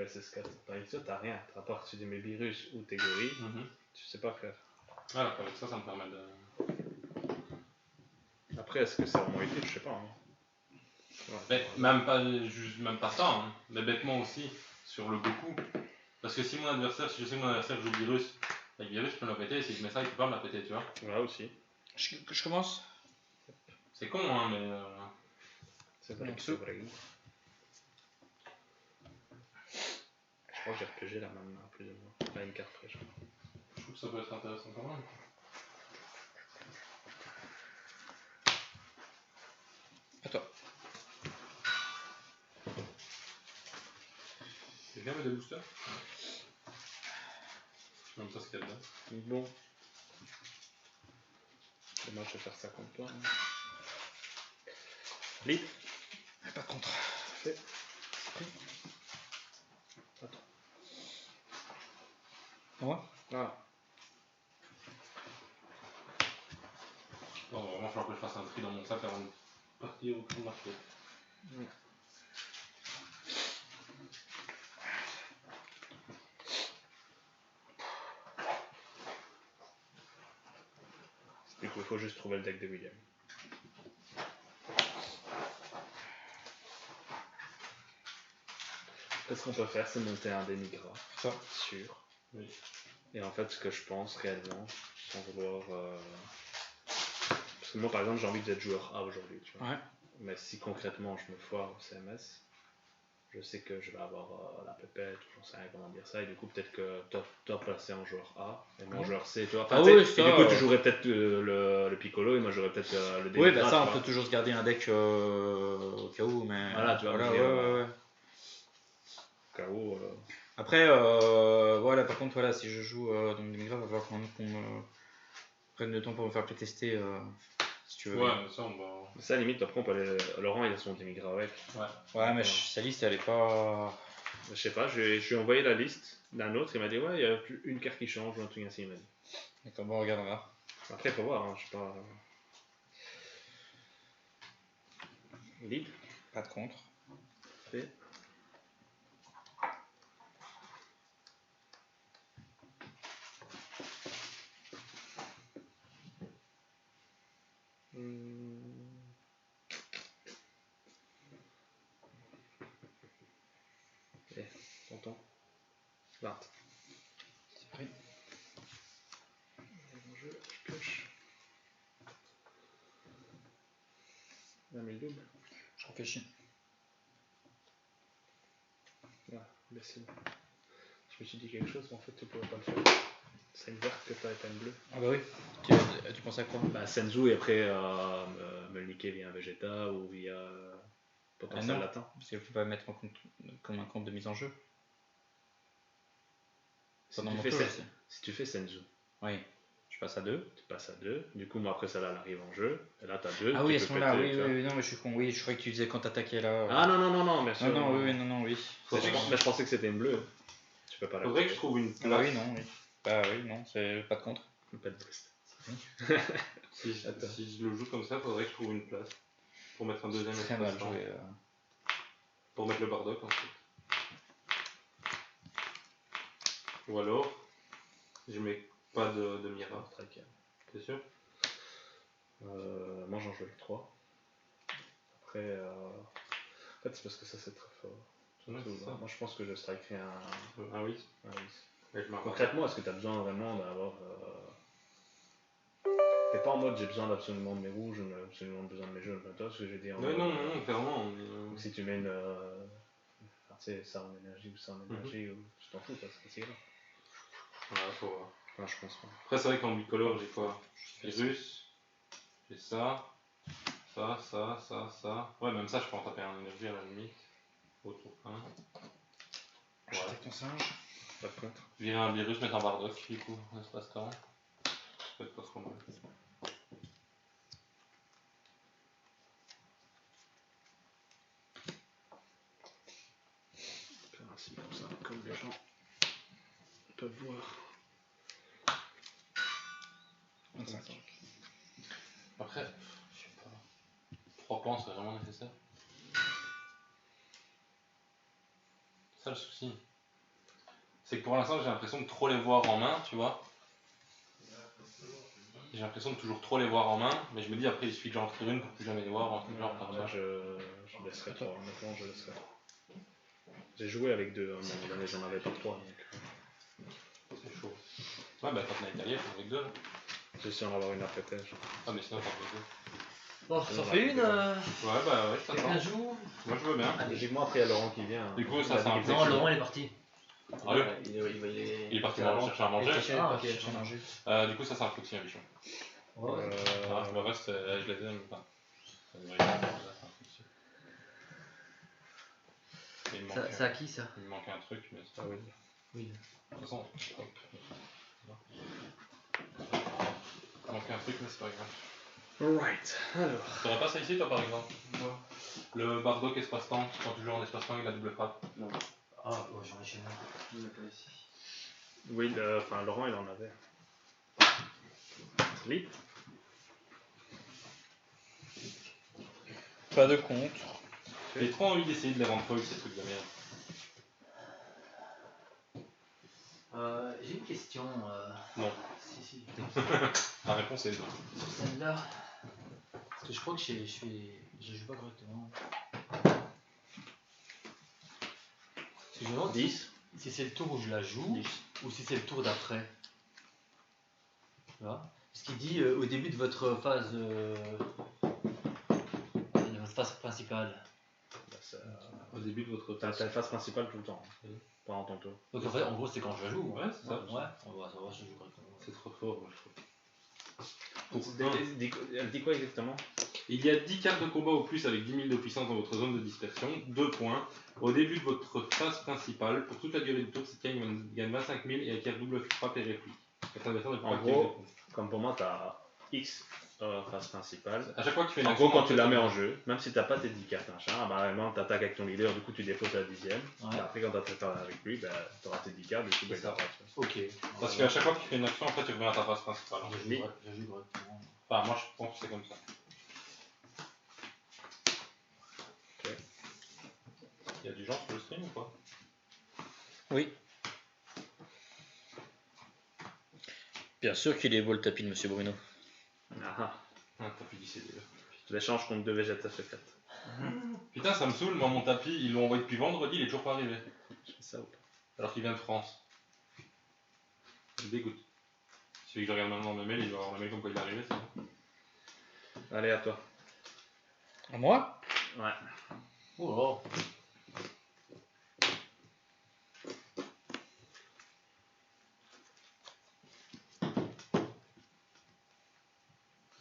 SS4. Tandis que toi, t'as rien. À part que tu dis mes virus ou tes gorilles, tu sais pas faire. Ah, d'accord, avec ça, ça me permet de. Après, est-ce que c'est vraiment utile? Je sais pas. Hein. Mais même pas ça, hein. Mais bêtement aussi, sur le beaucoup. Parce que si je sais que mon adversaire joue virus, avec virus, je peux me la péter. Si je mets ça, il peut pas me la péter, tu vois. Là aussi. Je commence. C'est con, hein, mais. C'est vrai que c'est vrai. Je crois que j'ai repêché là maintenant, plus ou moins. Là, une carte fraîche. Je trouve que ça peut être intéressant quand même. À toi. Quelqu'un met des boosters? Je sais même pas ce qu'il y a dedans. Bon. Et moi, je vais faire ça contre toi. Hein. Lead. Pas de contre. Fait. Attends. Moi? Ah. Non, vraiment, il va falloir que je fasse un tri dans mon sac avant de partir au plan de marché. Du coup, il faut juste trouver le deck de William. Ce qu'on peut faire, c'est monter un démigra. Ça. Sûr. Oui. Et en fait, ce que je pense réellement, sans vouloir. Parce que moi, par exemple, j'ai envie d'être joueur A aujourd'hui, tu vois. Ouais. Mais si concrètement je me foire au CMS, je sais que je vais avoir la pépette, ou j'en sais rien comment dire ça, et du coup, peut-être que toi placé en joueur A, et moi joueur C, tu vois. Enfin, oui, et du coup, tu jouerais peut-être le Piccolo, et moi j'aurais peut-être le Oui, Démigra, bah ça, on tu vois. peut toujours se garder un deck au cas où, mais. Voilà, tu vois. Voilà, ouais. Au cas où. Après, voilà, par contre, voilà, si je joue donc Démigra, il va falloir quand même qu'on me prenne le temps pour me faire tester. Si tu veux. Ouais, mais ça, on va. Ça, à la limite, après, on peut aller. Laurent, il a son Démigra avec. Ouais, mais sa liste, elle est pas. Je sais pas, je lui ai envoyé la liste d'un autre, il m'a dit ouais, il y a une carte qui change ou un truc ainsi, il m'a dit. D'accord, bon, on regardera. Après, il faut voir, hein, je sais pas. Lead. Pas de contre. Fait. Tonton. 20. C'est pris. Je pioche. 20 000 doubles. Je réfléchis. Ah, imbécile. Je me suis dit quelque chose, mais en fait, tu pourrais pas le faire. C'est une verte que t'as et pas une bleue. Ah bah oui. Tu penses à quoi? Bah, Senzu et après me le niquer via un Vegeta ou via potentiel latin. Parce qu'il ne faut pas mettre en compte comme un compte de mise en jeu. Si tu fais Senzu, oui, je passe à 2. tu passes à 2. Du coup, moi après ça là, elle arrive en jeu. Et là, t'as 2. Ah oui, à ce moment-là, oui, non, mais je suis con. Oui, je croyais que tu disais quand t'attaquais là. Ah non, bien sûr. Non, oui. Mais je pensais que c'était une bleue. Tu peux pas la Faudrait que je trouve une place. Ah bah oui, non, oui. Bah oui, non, c'est pas de contre. Pas de boost. Si je le joue comme ça, faudrait que je trouve une place. Pour mettre un deuxième Très mal joué. Pour mettre le Bardock ensuite. Ou alors, je mets pas de Mira. Striker. C'est sûr? Moi j'en joue avec 3. Après, en fait, c'est parce que ça c'est très fort. Moi je pense que je strikerai un 8. Concrètement, est-ce que tu as besoin vraiment d'avoir. T'es pas en mode j'ai besoin absolument de mes rouges, j'ai absolument besoin de mes jaunes, tu vois ce que je veux dire? Non, clairement. Donc si tu mets une. Tu sais, ça en énergie ou ça en énergie, ou je t'en fous, parce que c'est grave. Ouais, faut voir. Enfin, je pense pas. Après, c'est vrai qu'en bicolore, j'ai quoi? Virus, j'ai ça. Ouais, même ça, je peux en taper un énergie à la limite. Au tour 1. J'attaque ton singe. Pas de contre. Virer un virus, mettre un Bardock, du coup, en espace-temps. Ça peut être pas trop mal. Faire ainsi comme ça, comme les gens peuvent voir. 25. Après, je sais pas. 3 points, c'est vraiment nécessaire. C'est ça le souci. c'est que pour l'instant j'ai l'impression de trop les voir en main, tu vois. J'ai l'impression de toujours trop les voir en main, mais je me dis après il suffit que j'en tire une pour plus jamais les voir en genre par Moi, je laisserai 3, honnêtement, je laisserai. J'ai joué avec 2, mais à un moment donné, j'en avais pas 3. C'est chaud. Ouais, bah quand on a Italie, on avec 2. J'ai essayé d'en avoir une après tête. Ah, mais sinon, t'en avec 2. Bon, ça fait une. Ouais, bah ouais, je t'attends. Un jour. Moi je veux bien. Logiquement, après, il y a Laurent qui vient. Du coup, ça c'est un peu. Non, Laurent il est parti. Ah oui. Il Il est parti chercher à manger. chercher à manger. Du coup, ça c'est un flux à bichon. Ouais. Le reste, je les aime pas. C'est à qui ça? Il me manque un truc, mais c'est pas oui. Oui. De toute façon, hop. Il manque un truc, mais c'est pas grave. Right, alors. T'aurais pas ça ici, toi, par exemple? Non. Le Bardock espace-temps, quand tu joues en espace-temps avec la double frappe? Non. Ah, ouais, j'en ai chez moi. Il n'est pas ici. Oui, enfin, Laurent, il en avait. Slip. Pas de compte. J'ai trop envie d'essayer de les rendre folles, ces trucs de merde. J'ai une question. Non. Si. La réponse est non. Sur celle-là. Parce que je crois que je joue pas correctement. Parce que je me demande 10. si c'est le tour où je la joue 10. ou si c'est le tour d'après. Tu vois? Parce qu'il dit au début de votre phase. Principale. Au début de votre T'as la phase principale tout le temps, pendant ton tour. Donc en fait, en gros, c'est quand je la joue. Ouais, c'est ça. Ouais, on va savoir si je joue correctement. C'est trop fort, moi, je trouve. Elle dit quoi exactement? Il y a 10 cartes de combat au plus avec 10 000 de puissance dans votre zone de dispersion. 2 points. Au début de votre phase principale, pour toute la durée du tour, cette carte gagne 25 000 et acquiert double frappe et réplique. En gros, comme pour moi, t'as X phase principale. À chaque fois que tu fais une En action, gros, quand tu la mets en jeu, même si t'as pas tes 10 cartes, machin, bah, t'attaques avec ton leader, du coup tu déposes la 10ème. Ouais. Et après, quand t'attaques avec lui, bah, t'auras tes 10 cartes, du coup, bah, C'est ça. t'auras. Ok. Parce qu'à chaque fois que tu fais une action, après tu reviens à ta phase principale. Je joue correctement. Enfin, moi je pense que c'est comme ça. Ok. Il y a du genre sur le stream ou pas? Oui. Bien sûr qu'il est beau le tapis de Monsieur Bruno. Ah, Ah, t'as plus dit c'est déjà. je l'échange contre 2 Vegeta secrètes. Putain, ça me saoule, moi mon tapis, ils l'ont envoyé depuis vendredi, il est toujours pas arrivé. Je fais ça ou pas? Alors qu'il vient de France. Ça me dégoûte. Celui que je regarde maintenant dans mes mails, il doit avoir le mail comme quoi il est arrivé, c'est bon. Allez, à toi. À moi? Ouais. Oh.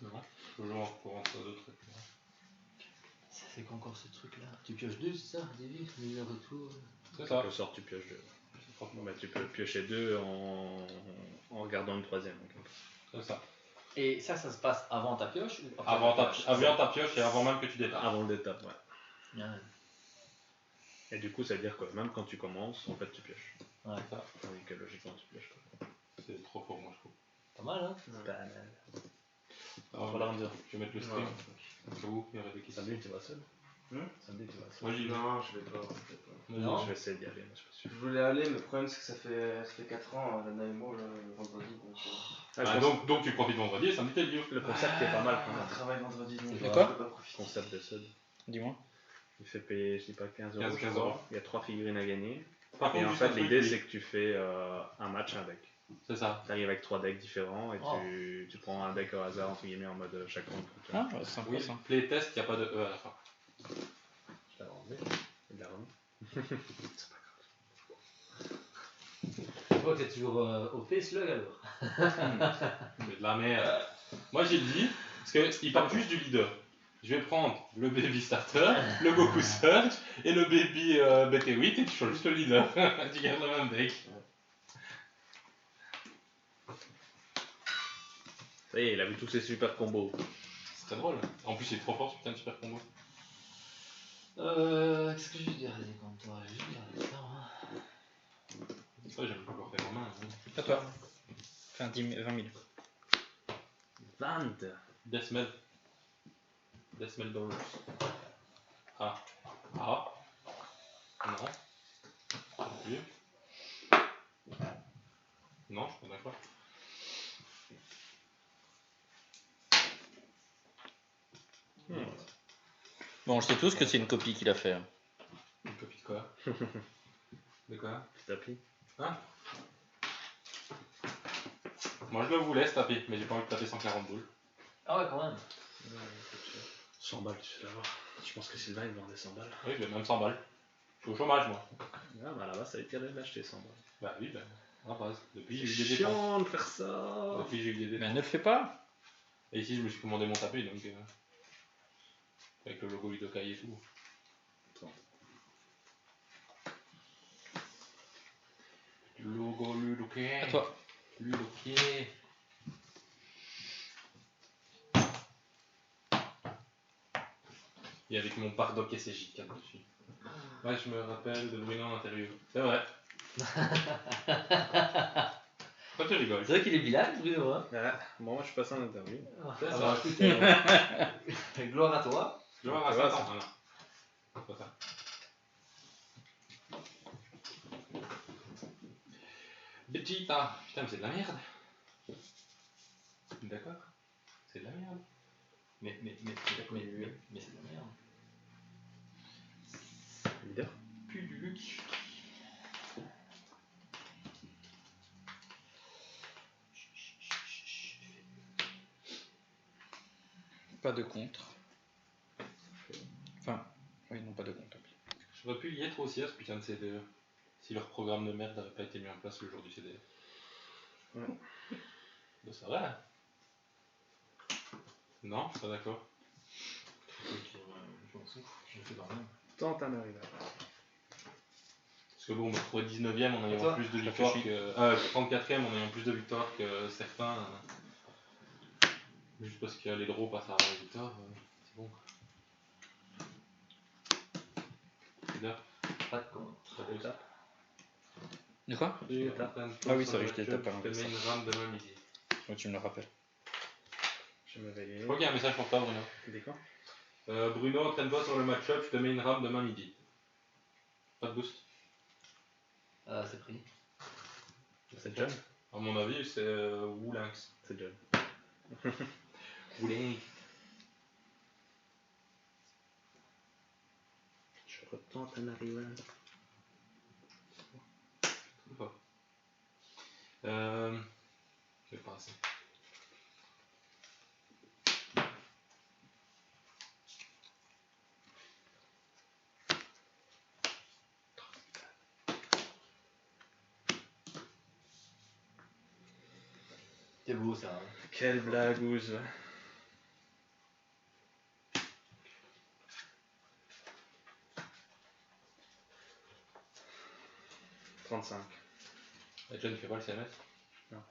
Non, je joue en courant ça d'autres. Ça fait qu'encore ce truc-là. Tu pioches 2, c'est ça? Des vies, meilleur retour. C'est ça. Tu sors, tu pioches 2. Bah, tu peux piocher 2 en regardant une 3ème. C'est ça. Et ça se passe avant ta pioche ou après Avant ta ta pioche et avant même que tu détaches. Avant le détape, ouais. Ouais. Et du coup, ça veut dire que même quand tu commences, en fait, tu pioches. Ouais. Ça. Tandis que logiquement, tu pioches pas. C'est trop fort, moi je trouve. Pas mal, hein? Pas mal. Alors, Voilà, on dirait. je vais mettre le stream. C'est où? Il y aurait des questions. Samedi, tu vas seul? Samedi, tu vas seul? Moi j'y vais. Non, je vais pas. Non. Je vais essayer d'y aller, mais je suis pas sûr. Je voulais aller, mais le problème c'est que ça fait 4 ans, Lana et moi, le vendredi. Donc tu profites vendredi et samedi t'es libre. Le concept est pas mal quand On même. travaille vendredi, donc fait je quoi peux pas profiter. Concept de sud. Dis-moi. Il fait payer, je sais pas, 15 euros. 15 je crois. euros. Il y a 3 figurines à gagner. Par Et contre, en juste un fait, truc, l'idée oui. c'est que tu fais un match, un deck. C'est ça. Tu arrives avec 3 decks différents et Oh. tu prends un deck au hasard, entre guillemets, en mode chaque round. Ah, ouais, c'est sympa Oui, ça. playtest, il n'y a pas de E à la fin. Je l'avais enlevé. Il l'a remis. C'est pas Je crois que t'es toujours au slug alors. C'est de la merde. Moi j'ai dit, parce qu'il part juste du leader. Je vais prendre le Baby Starter, le Goku Surge et le Baby BT8 et tu changes juste le leader. Tu gardes le même deck. Ça y est, il a vu tous ses super combos. C'est très drôle. En plus il est trop fort sur plein de super combos. Qu'est-ce que je vais dire contre toi? Je vais dire ça. Hein. Ça j'aime pas encore faire en main. À toi. Enfin, 20 000. 20. Deathmel. Deathmel Dollars. Ah. Ah. Non. Non plus. Bon, on sait tous que c'est une copie qu'il a fait. Une copie de quoi? De quoi? Tapis. Hein? Moi je le voulais ce tapis, mais j'ai pas envie de taper 140 boules. Ah ouais, quand même. 100 balles, tu sais l'avoir. Je pense que Sylvain il vendait 100 balles. Oui, j'ai même 100 balles. Je suis au chômage moi. Ah bah là-bas ça a été d'acheter 100 balles. Bah oui, bah, à la base. Depuis C'est j'ai eu des dépenses. chiant de faire ça. Depuis j'ai eu des Mais dépenses. ne le fais pas. Et ici je me suis commandé mon tapis donc. Avec le logo Udokai et tout. Logo Udokai. À toi. Udokai. Et avec mon Bardock SJ4 dessus. Ouais, je me rappelle de Bruno en interview. C'est vrai. Pourquoi tu rigoles? C'est vrai qu'il est bilingue, Bruno. Hein. Ouais. Bon, moi je suis passé en interview. C'est ça. bah, écoute, gloire à toi. Je vois à Ouais, 5 ans. ça. Voilà. C'est pas ça. Vegeta. Putain, mais c'est de la merde. D'accord. C'est de la merde. Mais c'est de la merde. Leader. Plus du luxe. Pas de contre. Enfin, oui, non, pas de contre. J'aurais pu y être aussi à ce putain de CDE. Si leur programme de merde n'avait pas été mis en place le jour du CDE. Ouais. Ben, ça va là. Non, je suis pas d'accord. Je m'en fous, je fais dans rien. Tant t'en arrives. Parce que bon, on me retrouver 19ème en ayant Toi, plus de victoires que. 34ème en ayant plus de victoires que certains. Juste parce que les draws passent avant les victoires, c'est bon. Leader. Pas de contre. De quoi? Ah oui, c'est vrai, je t'ai tapé un peu. Je te mets une rame demain midi. Ouais, tu me le rappelles. Je me veille. Je crois qu'il y a un message pour toi, Bruno. Des quoi? Bruno, entraîne-toi sur le match-up, je te mets une rame demain midi. Pas de boost. Ah, c'est pris. C'est John. À mon avis, c'est Woulinx. C'est John. Woulinx. Je retente un arrivage. Je vais pas assez. C'est beau ça. Hein. Quelle blagouze. « 35. Et John, tu fais pas le CMS? Non.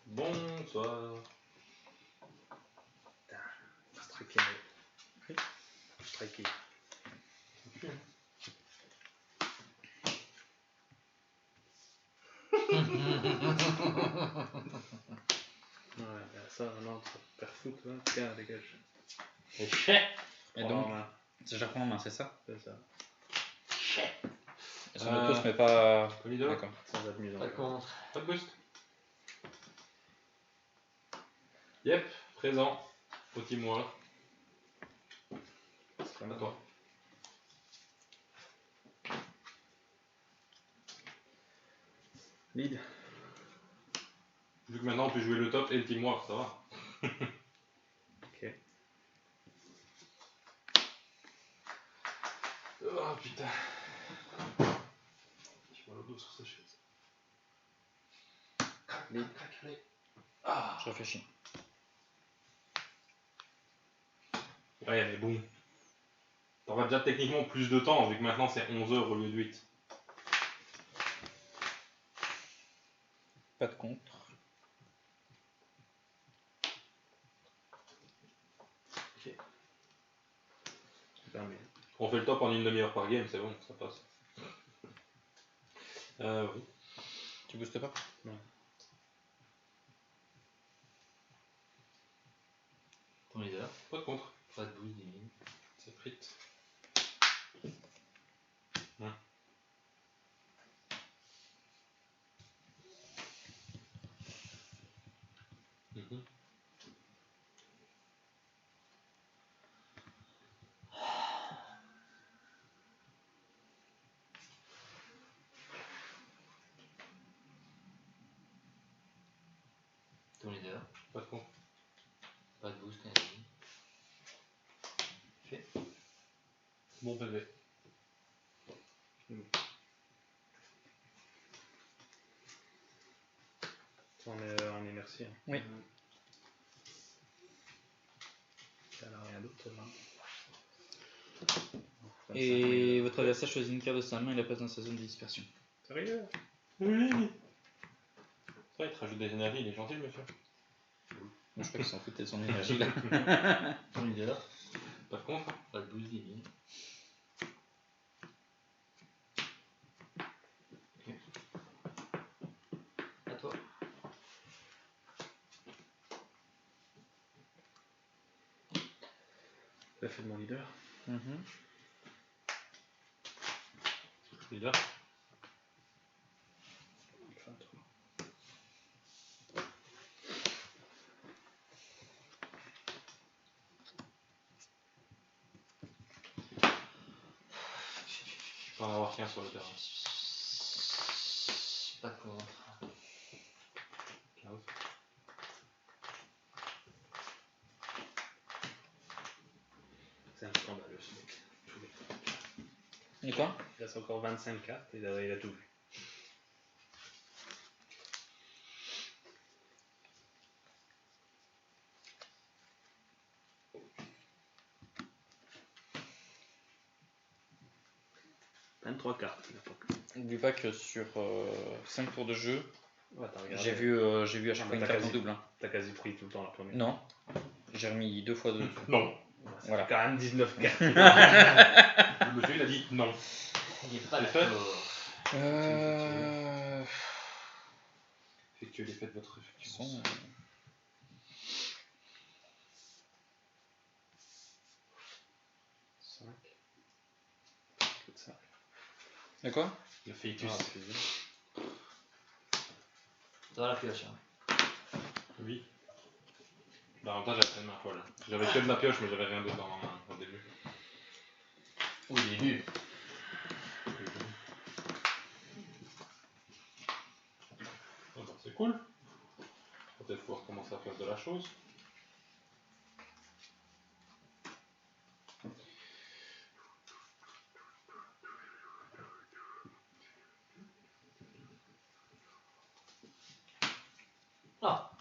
Bonsoir. Putain, pas striker. Oui. Striker. Ouais, ben ça, non, tu vas te faire foutre, là. Tiens, dégage. Et chais. Et donc, je la prends en main, c'est ça? C'est ça. Son auto se met pas. Leader. D'accord. Sans amusant. Pas de contre. Pas de boost. Yep, présent. Petit moi. C'est pas À mal. toi. Lead. Vu que maintenant on peut jouer le top et le team war, ça va. Ok. Oh putain. Je vois le dos sur sa chaise. Lead. Allez. Ah. Je réfléchis. Ouais, mais bon. T'auras déjà techniquement plus de temps, vu que maintenant c'est 11 heures au lieu de 8. Pas de contre. Ok. Ben, mais... On fait le top en une demi-heure par game, c'est bon, ça passe. Oui. Tu boostes pas? Non. Ton leader. Pas de contre. Pas de bouille, d'élimine. C'est frites. Bon bébé. On est merci. Hein. Oui. Il n'y a rien d'autre là. Et votre adversaire choisit une carte de sa main et la place dans sa zone de dispersion. Sérieux? Oui. Ça, il te rajoute des énergies, il est gentil le monsieur. Moi, je crois qu'il s'en foutait de son énergie là. Ton leader. Par contre, Pas le bousille, lui. À toi. La fait de mon leader. leader. Enfin, trop. Je peux en avoir qu'un sur le terrain. Je sais pas quoi. 15. C'est un scandaleux ce mec. Et quoi? Il reste encore 25 cartes et il a tout vu. Cartes. N'oublie pas que sur 5 tours de jeu, Ouais, j'ai vu à chaque fois une carte en double. Hein. T'as quasi pris tout le temps la première. Non, j'ai remis 2 fois 2. Non. Voilà. Quand même 19 cartes. Le monsieur il a dit non. Il est pas C'est fait. d'accord. Effectuez l'effet de votre effectivement. 5. De quoi? Le fœtus. Dans la pioche. Hein. Oui. L'avantage j'avais pris ma folle. J'avais que de la pioche mais j'avais rien dedans en main au début. Au début. Oh, bah, c'est cool. Peut-être pouvoir commencer à faire de la chose. Ah.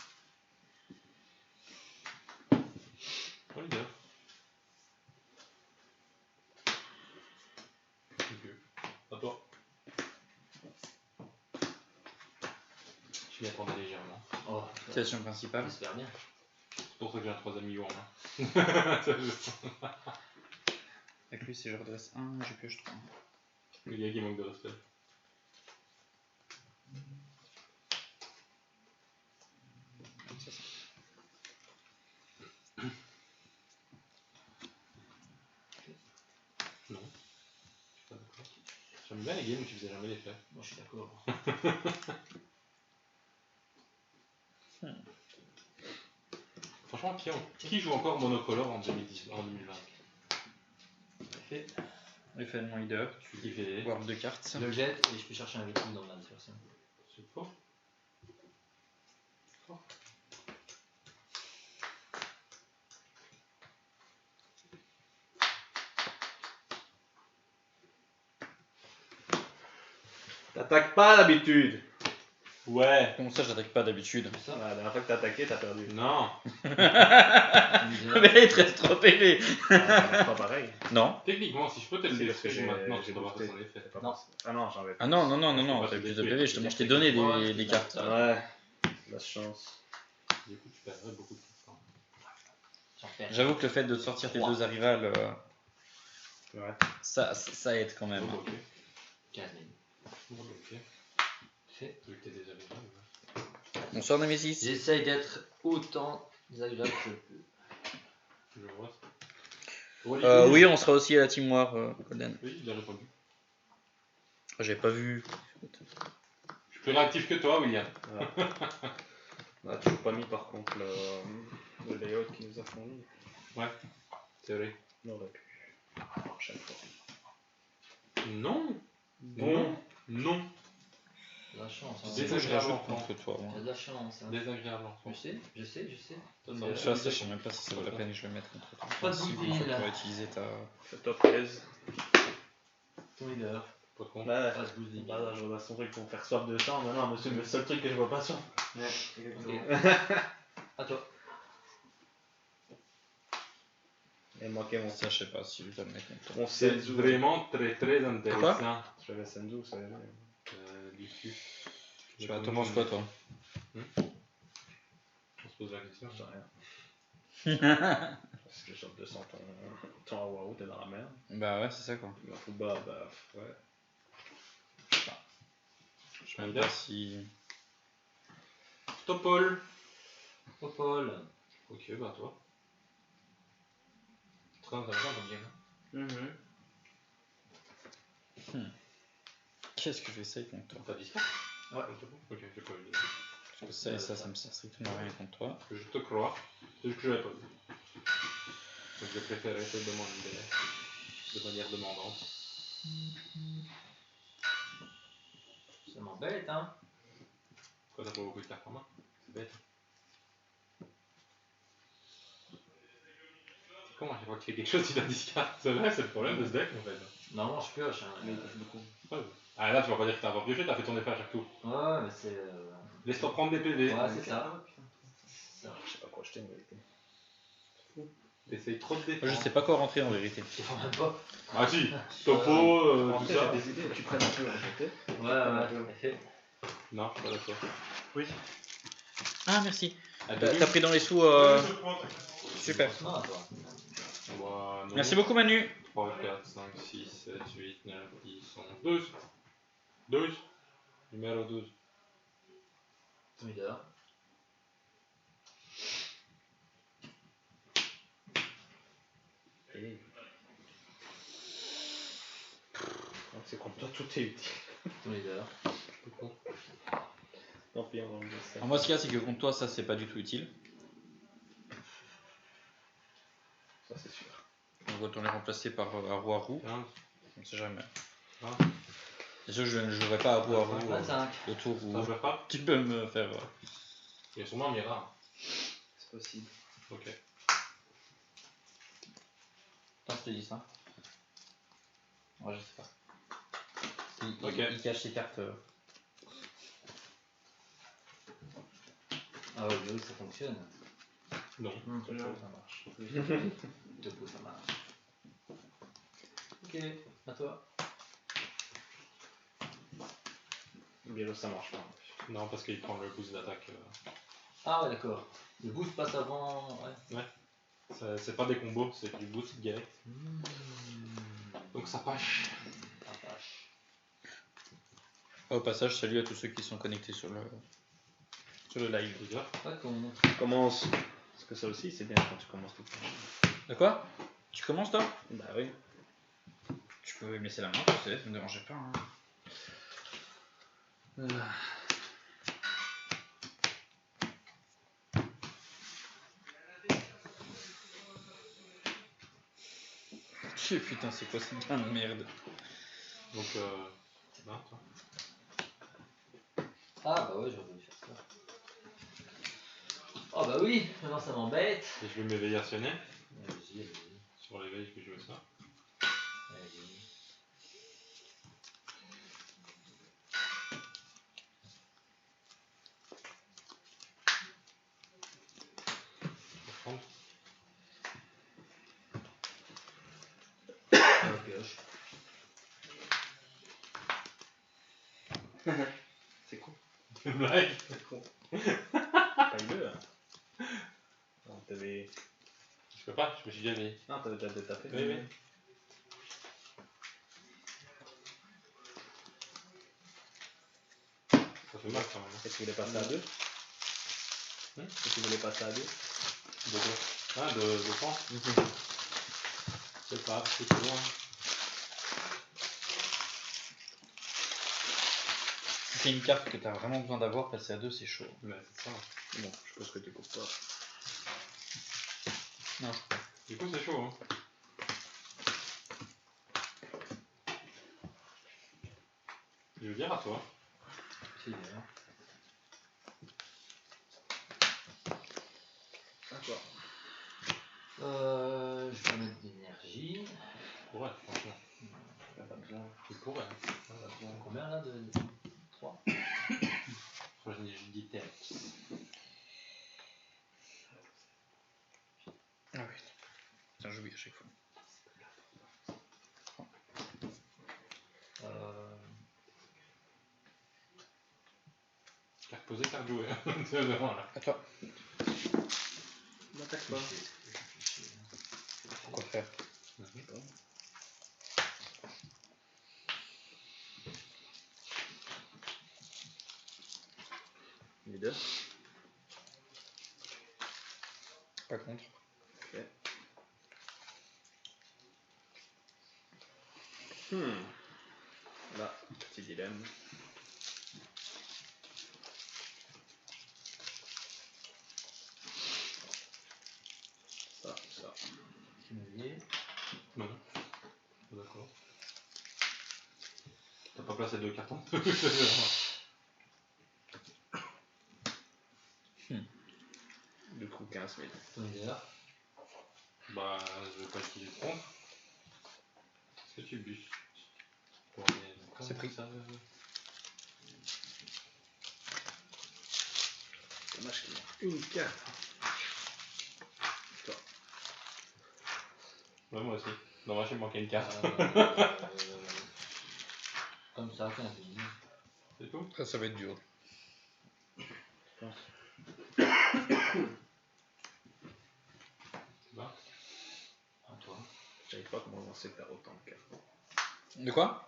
Oh, leader. Ok. À toi. Je m'y attendais légèrement. Oh. Situation principale. J'espère bien. C'est pour ça que j'ai un 3 millions en main. Avec lui, si je redresse 1, je pioche 3. Le gars qui manque de respect. C'est ça. Non. Je suis pas d'accord. J'aime bien les games où tu faisais jamais les faits. Moi, je suis d'accord. Franchement, qui joue encore Monocolor en 2020? Fait. Effet de mon leader, Qui fait warp 2 cartes. Je le jette et je peux chercher un véhicule dans ma dispersion. C'est fort. T'attaques pas d'habitude. Ouais. Comment ça, j'attaque pas d'habitude? Ça. La dernière fois que t'as attaqué, t'as perdu. Non. Mais il te reste 3 PV. Pas pareil. Non. Techniquement, si je peux te le C'est dire parce que j'ai maintenant, j'ai tu vas boosté. faire son effet. Non. Ah non, j'en vais pas. Ah non, pas t'as te plus de détruire. PV, justement, je t'ai donné des cartes. Ouais. La chance. Du coup, tu perdrais beaucoup de temps. J'en fais. J'avoue que le fait de sortir tes 2 arrivales, Ouais. ça aide quand même. Ok. 15 000. Ok. Fait. Tu étais déjà bien. Bonsoir Nemesis. J'essaye d'être autant désagréable que je peux. Je vois. Oui, on sera aussi à la Team War, Golden. Oui, il a répondu. J'ai pas vu. Je suis plus réactif que toi, William. On a toujours pas mis par contre le layout qui nous a fourni. Ouais, c'est vrai. On aurait pu. Prochaine fois. Non. Bon. Non. Là, chance. Hein. Désagréable contre toi. Moi. T'as de la chance. Hein. Désagréable enfant. Je sais. Ça, je sais même pas si ça vaut la peine que je le mette contre toi. Pas de Si boudine, tu là. pourrais utiliser ta. Fais-toi plaisir. Ton leader. Pas de con. Bah, Pas de boudine. là, je vois son truc pour faire soif de sang. Mais non, monsieur, le seul truc que je vois pas sang. Ouais, exactement. Ok. À toi. Et moi, mon Ça, je sais pas si je dois le mettre contre toi. on C'est Senzu. vraiment très intéressant. J'avais Senzu, ça y est. Du cul. Tu vas t'en penses quoi, toi? On se pose la question. J'en sais rien. Parce que sur 200 ton Awaru, t'es dans la merde. Bah ouais, c'est ça quoi. Mais Fuba, bah ouais. Je sais même pas si. Topol. Popol. Ok, bah toi. Très intéressant comme game. Qu'est-ce que j'essaye contre toi? T'as dit ça? Ouais. Ok, j'ai pas eu. Parce que ça et ça me sert strictement rien contre toi. Je te crois. C'est ce que j'avais pas vu. Donc je préférais te demander de manière demandante. Ça m'embête, hein. Quoi, t'as pas beaucoup de cartes en main? C'est bête. Comment à chaque fois que tu fais quelque chose, tu dois discard? C'est vrai, c'est le problème de ce deck en fait. Normalement, je pioche. Hein. Mais il touche beaucoup. Ouais. Ah là, tu vas pas dire que t'as pas pioché, t'as fait ton effet à chaque tour. Ouais, mais c'est. Laisse-toi prendre des PV. Ouais, c'est ça. Je sais pas quoi acheter en vérité. Essaye trop de Moi, défendre. je sais pas quoi rentrer en vérité. Je comprends même pas. Ah si, topo, En tout fait, ça. j'ai des idées, tu prennes un peu en vérité. Ouais. Non, je suis pas d'accord. Oui. Ah, merci. Ah, T'as pris dans les sous. Super. Non, attends. Moi, non. Merci beaucoup, Manu. 3, 4, 5, 6, 7, 8, 9, 10, 11, 12. 12. Numéro 12. Ton leader. Donc c'est contre toi, tout est utile. Ton leader. Tant pis, on va me dire ça. Alors, moi, ce qu'il y a, c'est que contre toi, ça, c'est pas du tout utile. Ça, c'est sûr. On va les remplacer par Aruaru. 15. On sait jamais. Ah. Déjà, je ne jouerai pas Aruaru 25. le tour où Ça se pas. tu peux me faire. Il y a sûrement un Mira. C'est possible. Ok. Attends, je te dis ça. Ouais, je sais pas. Ok. Il cache ses cartes. Ah ouais, oui, ça fonctionne. Non. Ça marche. Topo, ça marche. Ok, à toi. Bielo, ça marche pas. Non, parce qu'il prend le boost d'attaque. Ah ouais, d'accord. Le boost passe avant. Ouais. C'est pas des combos, c'est du boost direct. Donc ça passe. Ça vache. Au passage, salut à tous ceux qui sont connectés sur le live. Déjà. Pas con. Commence. Parce que ça aussi, c'est bien quand tu commences tout le temps. De quoi? Tu commences toi? Bah oui. Tu peux me laisser la main, tu sais, ça me dérangeait pas. Hein. Putain, c'est quoi cette putain de merde? Donc, non, toi. Ah bah ouais, j'aurais voulu faire ça. Oh bah oui, maintenant ça m'embête. Et je vais m'éveiller à sonner. Vas-y. Sur l'éveil, je vais jouer ça. Vas-y. Je vais prendre. Pioche. C'est con. Blague. C'est con. Paye-le. Hein. Non, t'avais. Je peux pas, je me suis déjà éveillé. Non, t'avais déjà détapé. Oui, oui. Ça fait mal quand même. Et tu voulais passer à 2? Et tu voulais passer à 2? De quoi? Ah, de quoi? C'est pas, c'est trop loin. C'est une carte que t'as vraiment besoin d'avoir, passer à 2, c'est chaud. Mais c'est ça. Bon, je pense que tu coupes pas. Non. Du coup, c'est chaud, hein. Je veux dire à toi. C'est bien. D'accord. Je vais mettre de l'énergie. Ouais, franchement. T'as pas besoin. Tu pourrais. Combien là de 3 Moi j'ai dit terre. Ah oui. Putain, j'oublie à chaque fois. Carte posée, carte jouée. À toi. N'attaque pas. Pourquoi faire? Leader. Pas contre. Ok. Là, petit dilemme. Ça. Tu me dis. Non. D'accord. T'as pas placé 2 cartons? Du coup, 15 000. Ton leader. Bah, je vais pas utiliser le contre. Est-ce que tu bûches? C'est pris. Ça, Dommage qu'il y ait une carte. Toi. Ouais, moi aussi. Dommage, il me manquait une carte. Comme ça, 15 000. C'est tout? Ça va être dur. Je pense. Bah. À toi. Je savais pas comment on sait faire autant de cartes. De quoi?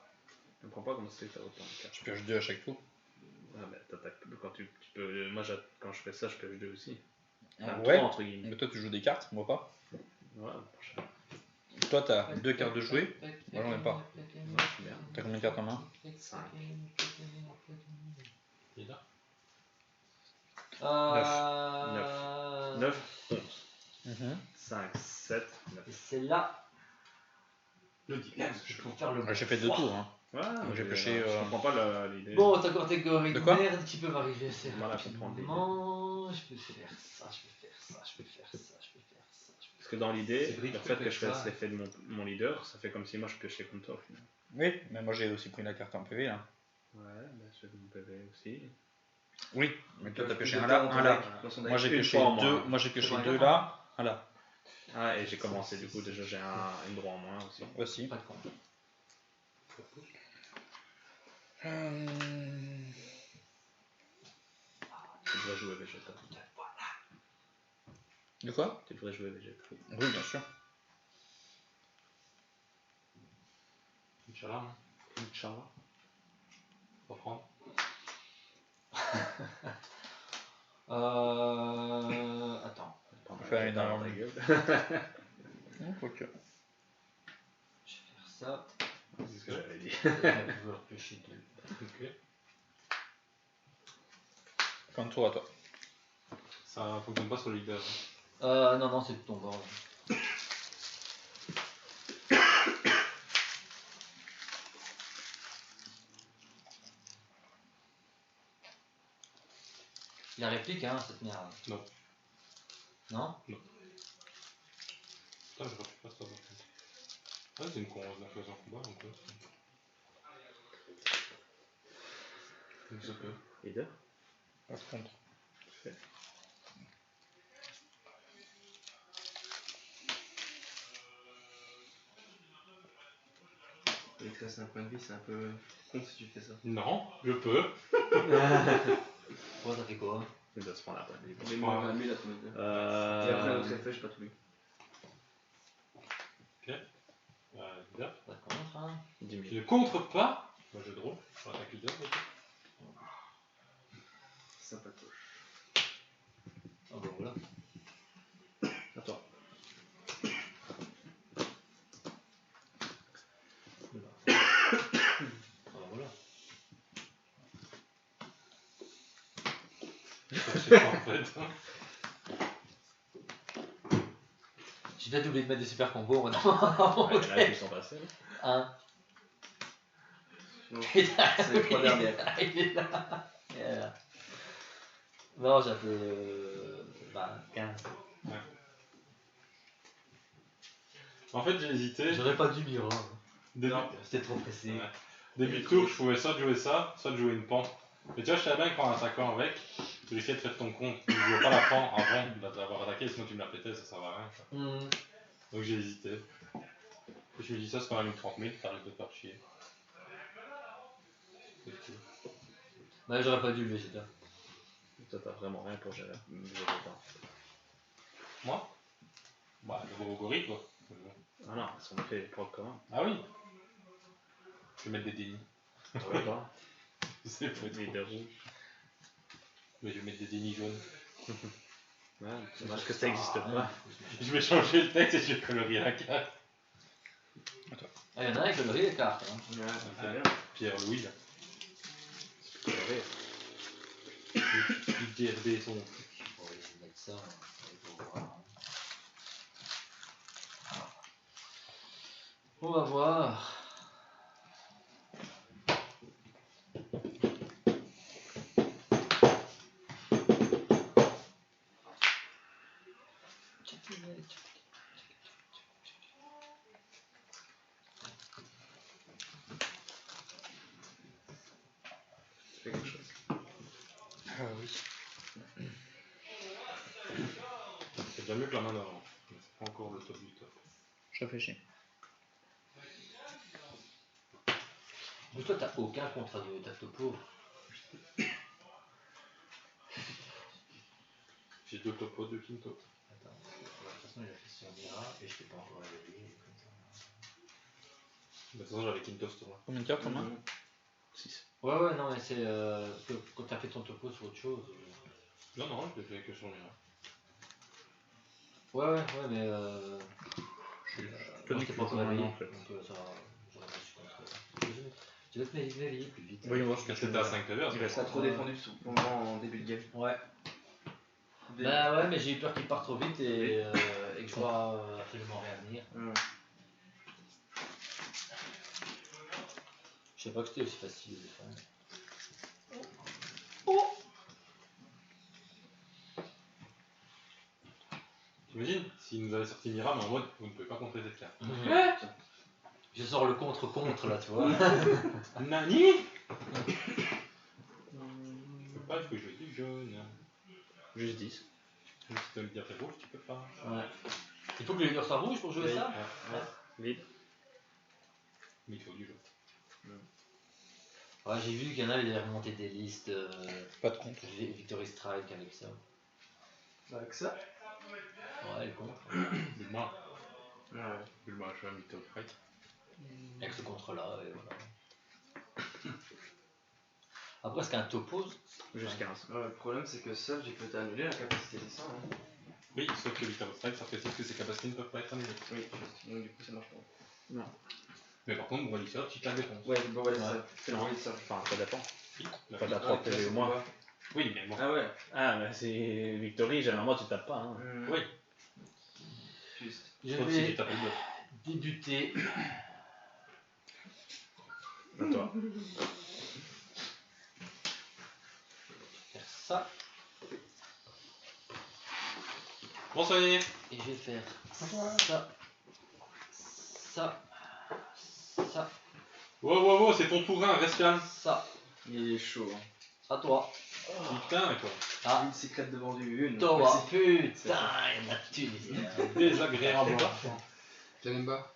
Je comprends pas comment c'est faire autant de cartes. Tu pioches 2 à chaque tour. Ah, mais t'attaques quand tu peux. Moi, quand je fais ça, je pioche 2 aussi. Enfin, Ouais. 3 entre guillemets. Mais toi, tu joues des cartes, moi pas. Ouais, Toi, t'as 2 cartes de jouer. Moi, j'en ai pas. ouais, je suis bien. T'as combien de cartes en main? 5. Il est là? 9, 11. 5, 7, 9. Et c'est là. Le dilemme. Je peux faire le. J'ai fait 2 tours. Hein. Ouais, Donc, j'ai mais, pioché, je comprends pas l'idée. Bon, ta catégorie De de quoi merde qui peuvent arriver assez Mal à comprendre l'idée. rapidement. Je peux faire ça, je peux faire ça, je peux faire ça, je peux faire ça. Parce que dans l'idée, C'est vrai le que fait tu que fais je fasse ça. l'effet de mon leader, ça fait comme si moi je piochais contre toi au final. Oui, mais moi, j'ai aussi pris la carte en PV là. Ouais, bah je fais mon PV aussi. Oui, mais toi, t'as pioché un là, là, un là. Moi, j'ai Une pioché fois en 2. moins. Moi, j'ai pioché Ouais. 2 là, un là. Ah, et j'ai commencé du coup, déjà j'ai une droit en moins aussi. Aussi. Pas de con. Tu devrais jouer Vegeta. De quoi? Tu devrais jouer Vegeta. Oui, bien sûr. Inch'Allah, hein. Inch'Allah. Faut prendre. Attends. Pendant Faire que une t'as dans arme. ta gueule. Non, quoique. Je vais faire ça. C'est ce que j'avais dit. Je vais repêcher 2. Ok. Fin de tour à toi. Ça fonctionne pas sur le leader. Non, c'est de ton bord. La réplique, hein, cette merde. Non. Non? Putain, je refais pas ça par contre. Ah, c'est une l'influence en combat donc ouais. Donc ça peut. Leader. Par contre. Fait. Il te reste un point de vie, c'est un peu con si tu fais ça. Non, je peux. Ouais, ça fait quoi? Il doit se prendre la bonne vie. Mais moi, on a mis la tomate. Et après, l'autre effet, j'ai pas tout lu. Leader. Pas de contre, hein. 10 000. Je ne contre pas. Moi je draw. Je vais attaquer leader. Sympatoche. Ah bah voilà. Attends. Ah voilà. C'est pas en fait. J'ai peut-être oublié de mettre des super combos. Non. Ouais, là, ils sont passés. Hein. Sinon, c'est les 3 dernières. Il est là. Yeah. Non, j'avais 15. Ouais. En fait, j'ai hésité. J'aurais pas dû m'y rendre. Non, c'était trop pressé. Ouais. Début de tour, je pouvais soit jouer ça, soit jouer une pan. Mais tu vois, je savais bien que prendre un attaquant avec, tu essayais de faire ton compte. Tu ne jouais pas la pan avant d'avoir attaqué, sinon tu me la pétais, ça servait à rien. Donc j'ai hésité. Et je me dis ça, c'est quand même une 30 000, t'arrêtes de te faire chier. Ouais, j'aurais pas dû le Vegeta. Toi, t'as vraiment rien pour gérer. Moi Bah, le gros gorille quoi. Ah non, ça me fait pour le commun. Ah oui. Je vais mettre des dénis. Ouais, pas. C'est pas Des trop. deux rouges. Mais je vais mettre des dénis jaunes. Ouais, c'est dommage que ça existe pas. Je vais changer le texte et je vais colorier la carte. Ah, y'en a un qui colorie les cartes. Hein. Ouais, c'est bien. Pierre-Louis là. C'est coloré. Il DRB son. On va mettre ça. On va voir. On va voir. C'est quelque chose. Ah oui. C'est déjà mieux que la main d'avant. Mais c'est pas encore le top du top. Je réfléchis. Mais toi, t'as aucun contrat de ta topo. J'ai 2 topos, 2 quinto. Attends, de toute façon, il a fait son Mira et je t'ai pas encore réveillé. De toute façon, j'avais quinto ce tour-là. Combien de cartes on a 6. Ouais, non, mais c'est parce que quand t'as fait ton topo sur autre chose. Non, non, je l'ai fait que sur le mien. Ouais, mais Tony t'es qui pas fait encore ça réveillé. maintenant, en fait. Donc ça, j'aurais pas su contrôler. Tu vas te m'éveiller plus vite. Voyons voir ce que Parce tu que veux. t'es à 5 levers. Il reste trop défendu pour moi en début de game. Ouais. Bah ouais, mais j'ai eu peur qu'il parte trop vite et que je vois absolument rien venir. Ouais. Je sais pas que c'était aussi facile de défendre. T'imagines s'il nous avait sorti Mira, mais en mode vous ne pouvez pas contrer cette carte. Je sors le contre là, tu vois. Nani Je peux pas, il faut jouer du jaune. Juste 10. Si tu dois me dire rouge, tu peux pas. Ouais. Il faut que les leaders soient rouges pour jouer ça. Vide. Mais il faut du jaune. Ouais, j'ai vu qu'il y en a, ils avaient remonté des listes Pas de compte. Victory Strike avec ça. Avec ça Ouais, le contre. Bulma. Ouais. Bulma, je vais un mytho fight. Avec ce contre-là, et voilà. Après, est-ce qu'un topo. Juste 15. Ouais, le problème c'est que seul j'ai peut-être annulé la capacité des 100. Hein. Oui, sauf que Victor Strike, ça précise que ses capacités ne peuvent pas être annulées. Oui, donc du coup ça marche pas. Non. Mais par contre, Broly Search, il te la défonce. Ouais, bon, ouais, c'est Ouais. ça. C'est Non. le ça. Enfin, ça dépend. Oui, Pas t'as 3 PV au moins. Oui, mais bon. Ah ouais. Ah, mais c'est Victory, généralement tu tapes pas. Hein. Oui, Juste. Je sauf si tu vais tapes le bluff. débuter. À toi. Faire ça. Bonsoir. Et je vais faire ça. Ça. Ça. Wow, c'est ton tour 1, reste calme. Ça. Il est chaud. Hein. À toi. Putain, quoi. Ah. Une cyclette devant du une. Toi, Ouais, putain, il y en a tu Désagréable. Janemba.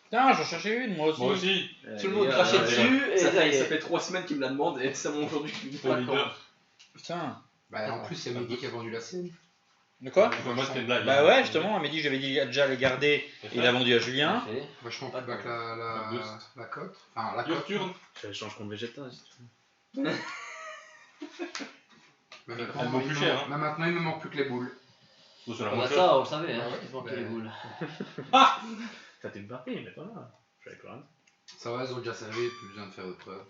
Putain, j'en cherchais une, moi aussi. Moi aussi. Tout le monde crachait dessus et ça, ça y ça est. fait 3 semaines qu'il me l'a demandé et ça monte aujourd'hui. Ton leader. Putain. Bah, en plus, c'est Mehdi qui a vendu la scène. De quoi Moi, c'était une blague. Bah ouais, justement, Mehdi, j'avais dit déjà les garder, et il a vendu à Julien. Parfait. Vachement plus bas que Pas de boost. la cote. Enfin, la Your cote. turn. Je change contre Vegeta si tu veux. Mais Elle maintenant, vaut plus cher, hein. mais maintenant, il me manque plus que les boules. Bon, c'est la Ah bah moins chère. ça, on le savait, hein. Ah ouais. Il manquait Bah, les boules. Ça t'est une partie, mais pas là. Je savais plus rien. Ça va, ils ont déjà servi, plus besoin de faire de preuves.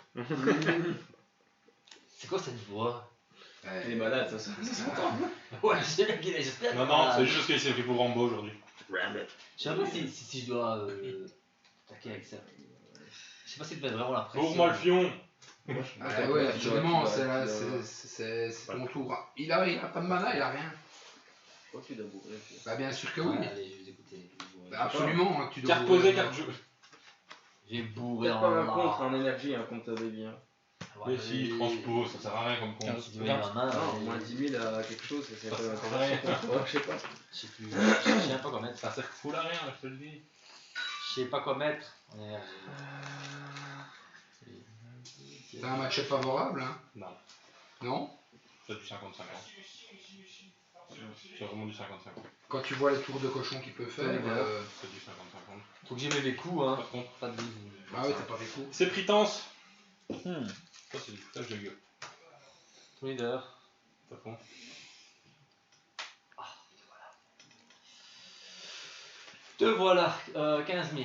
C'est quoi cette voix? Elle est malade, ça s'entend. Ouais, je sais bien qu'il est juste. Non, c'est juste parce qu'il s'est pris pour Rambo aujourd'hui. Je sais pas si je dois attaquer avec ça. Je sais pas si tu mets vraiment la pression. Ouvre-moi le fion. Ah ouais, absolument, c'est ton tour. Il a pas de mana, il a rien. Je crois que tu dois bourrer. Bah bien sûr que oui. Allez, je vais écouter. Bah, absolument, hein, tu dois Carte bourrer. posée, carte jouée. J'ai bourré Peut-être en pas un là. contre en énergie, un contre baby. Hein. Mais si, transpose, ça sert à rien comme compte. Si tu veux la main, Non, au moins 10 000 à quelque chose, c'est Ça pas sert à intéressant. rien. Je sais pas. je sais plus. Je sais pas quoi mettre. Ça sert full à rien, je te le dis. Je sais pas quoi mettre en énergie. T'as un match-up favorable, hein? Non, Non? c'est du 50-50. C'est vraiment du 50-50. Quand tu vois les tours de cochon qu'il peut faire, C'est du 50-50. Faut que j'y mette des coups, hein. Par contre, Pas de bise. bah ouais, t'as pas fait coup. c'est Pritance. Ça, c'est du foutage de gueule. Tout leader. Par contre, Te voilà, 15 000.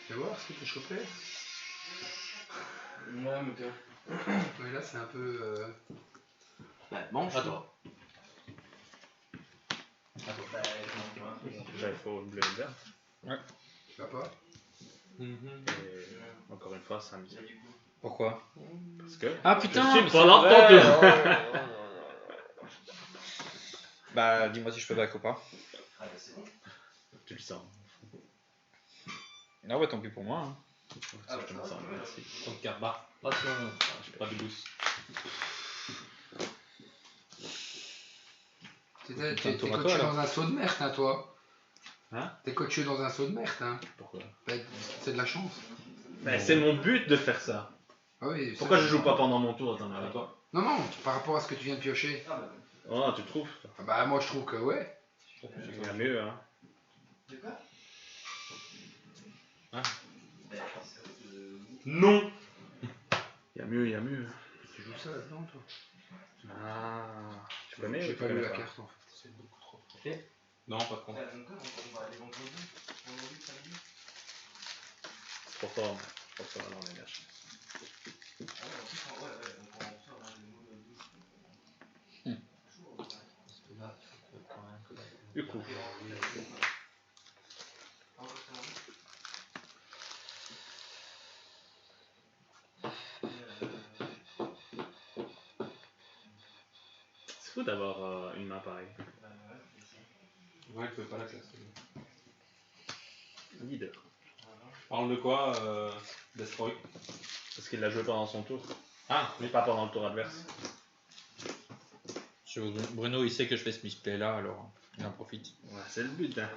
Fais voir ce que t'as chopé. Ouais, mais toi. Oui, là c'est un peu. Bah, mange à toi. Déjà, il faut le bleu et le vert. Tu vas pas? Et encore une fois, c'est un misère. Pourquoi? Parce que. Ah putain, Je mais suis c'est pas vrai. là, Bah dis-moi si je peux back ou pas. Tu le sens. Non bah tant pis pour moi. Hein. Ça, je me sens, merci. contre carte barre, Passion. pas de boost. T'es tour à coaché toi, dans un saut de merde, hein, toi. Hein? T'es coaché dans un saut de merde, hein. Pourquoi? Bah, c'est de la chance. C'est mon but de faire ça. Ah oui, Pourquoi ça, je joue pas pendant mon tour? Attends, À toi. Non, non, par rapport à ce que tu viens de piocher. Oh, tu trouves? Ah bah moi je trouve que ouais. Il y a mieux, hein. Non. Il y a mieux, il y a mieux. Tu joues ça là-dedans, toi? Ah, tu connais J'ai ou tu pas lu connais la pas? carte en fait. C'est beaucoup trop. Non, pas de contre. Pour toi, je pense que ça va dans l'énergie. Du coup, c'est fou d'avoir une main pareille. Ouais, il peut pas la classe. Leader. Parle de quoi, Destroy? Parce qu'il l'a joué pendant son tour. Ah, Mais pas pendant le tour adverse. Bruno il sait que je fais ce misplay là alors il en profite. Ouais, c'est le but, hein.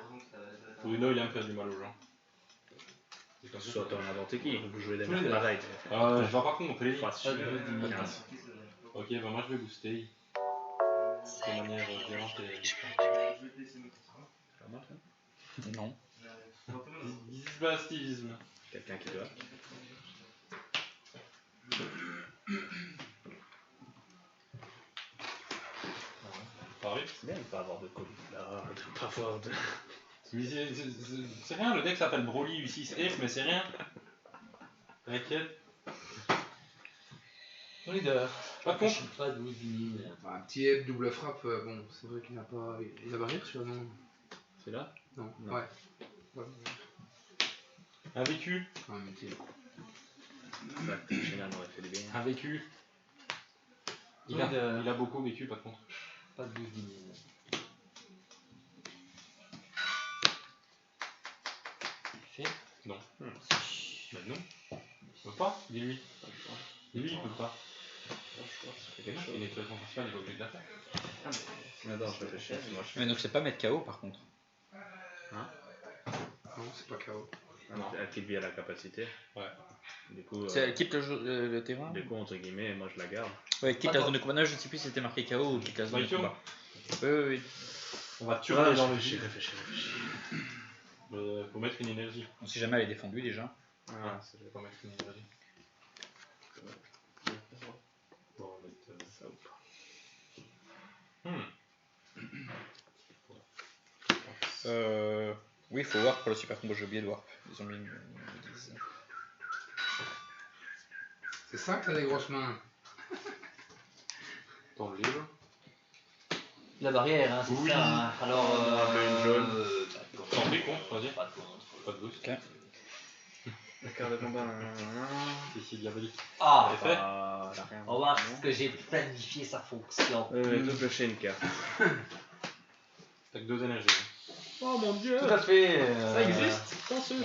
Bruno, il aime faire du mal aux gens. Soit toi n'importe qui, vous jouez des merdes pareilles. Je vais pas compter. Facile. 15. Ok, bah moi je vais booster. De manière violente et... Pas mal, ça. Non. Bastisme. Quelqu'un qui doit. Pareil. C'est bien de pas avoir de colis. Là, de pas avoir de. C'est rien, le deck s'appelle Broly U6F, mais c'est rien. T'inquiète. Leader. Pas con. Pas 12 000. Un petit Eb double frappe, bon, c'est vrai qu'il n'a pas. Il a barrière sur non? C'est là? Non. Non. Ouais. Un vécu. Un métier. Ça, Shenan aurait fait du bien. Un vécu. Il a beaucoup vécu par contre. Pas 12 000. Fait. Non. Ben non. Il peut pas, dis-lui. Dis-lui, il peut pas. Il nettoie son principal, il est obligé de la faire. Attends, je réfléchis. Moi, je Mais donc c'est pas mettre KO par contre. Non, c'est pas KO. Elle quitte via la capacité. Ouais. Du coup, C'est elle quitte le terrain. du coup, entre guillemets, moi je la garde. Ouais, quitte la zone de combat. Non, je sais plus si c'était marqué KO ou quitte la zone de Voiture. combat. Oui. On va tuer dans le vide. Réfléchis. Faut mettre une énergie. On sait jamais elle est défendue déjà. Ah, Je vais pas mettre une énergie. Bon, on va mettre ça ou pas. Oui, il faut voir pour le super combo, j'ai oublié de voir. Ils ont mis une 10. C'est ça que t'as des grosses mains. dans le livre. La barrière, hein, c'est Oui. ça. Hein. Alors, une jaune. T'en prie, contre, vas-y. Pas de contre. Pas de boost. Ok. quart de combat. Ici, diabolique. Ah, T'as fait on va voir ce que j'ai planifié, ça fonctionne. Tout cocher une carte. T'as que 2 énergies. Oh mon dieu. Tout à fait. Ça existe dans ce jeu.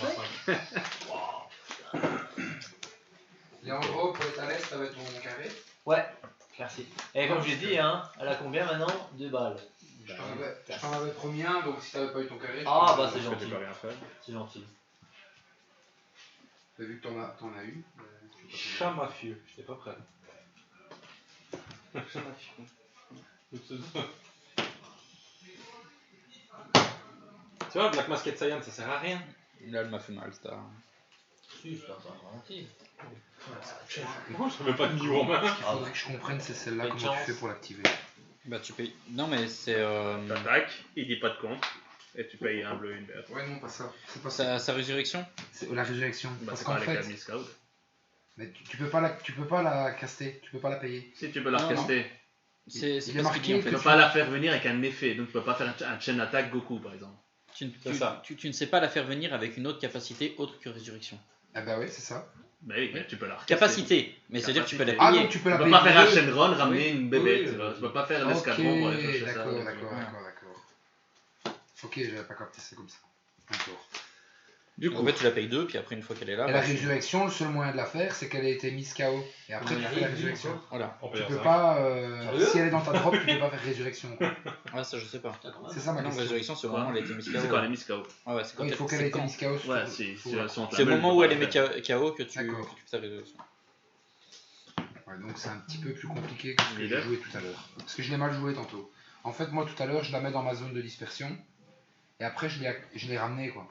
Et en gros, pour être à l'aise, ça va être mon carré. Ouais, merci. Et comme j'ai dit, hein, elle a combien maintenant? 2 balles. Je t'en avais promis un, donc si t'avais pas eu ton carré, Ah, bah c'est Je gentil. peux rien faire. C'est gentil. T'as vu que t'en as eu. Chat mafieux, j'étais pas prêt. Tu vois, Black Masked Science, ça sert à rien. Là, elle m'a fait mal, Star. Si, ça va gentil. Moi, je n'avais pas de niveau en main. Il faudrait que je comprenne, c'est celle-là, Quelle comment tu chance. fais pour l'activer. Bah, tu payes. Non, mais c'est. T'attaques, il dit pas de compte. Et tu payes un bleu et une verte. Ouais, non, pas ça. C'est pas ça. Sa résurrection. C'est la résurrection. Bah, Parce c'est qu'en pas avec la fait, Miss Cloud. mais tu peux pas la caster, tu peux pas la payer. Si tu peux la Non, recaster. C'est Il est pas ce qu'il dit, en marqué Tu fait. peux pas la faire venir avec un effet. Donc tu peux pas faire un chain attack Goku par exemple. C'est ça. Tu ne sais pas la faire venir avec une autre capacité autre que résurrection. Ah bah oui, c'est ça. Bah oui, mais tu peux la recaster. Capacité, mais c'est-à-dire que tu peux la Ah payer. donc tu peux Tu la peux payer. pas faire un deux. Shenron, ramener une bébête. Oui, Tu vois. oui. Tu peux pas faire Ok, l'escadron pour aller chercher ça. d'accord. Ok, j'avais pas capté, c'est comme ça. D'accord. Du En fait, tu la payes 2, puis après, une fois qu'elle est là. Et la bah, résurrection, le seul moyen de la faire, c'est qu'elle ait été mise KO. Et après, On y tu fais arrive, la lui, résurrection. Voilà. On peut Tu dire peux ça. pas. Sérieux Si elle est dans ta drop, tu peux pas faire résurrection. Quoi. Ah, ça, je sais pas. C'est ça ma Non, question. résurrection, c'est au moment où elle a été mise KO. C'est quand elle est Miss KO. Ah ouais, c'est quand Oui, il faut qu'elle ait c'est été quand. mise KO. Ouais, si on te la C'est au met, moment tu où peux elle pas est la mise faire. KO que tu D'accord. fais sa résurrection. Ouais, donc c'est un petit peu plus compliqué que ce que j'ai Leader. joué tout à l'heure. Parce que je l'ai mal joué tantôt. En fait, moi tout à l'heure, je la mets dans ma zone de dispersion. Et après, je l'ai ramené quoi.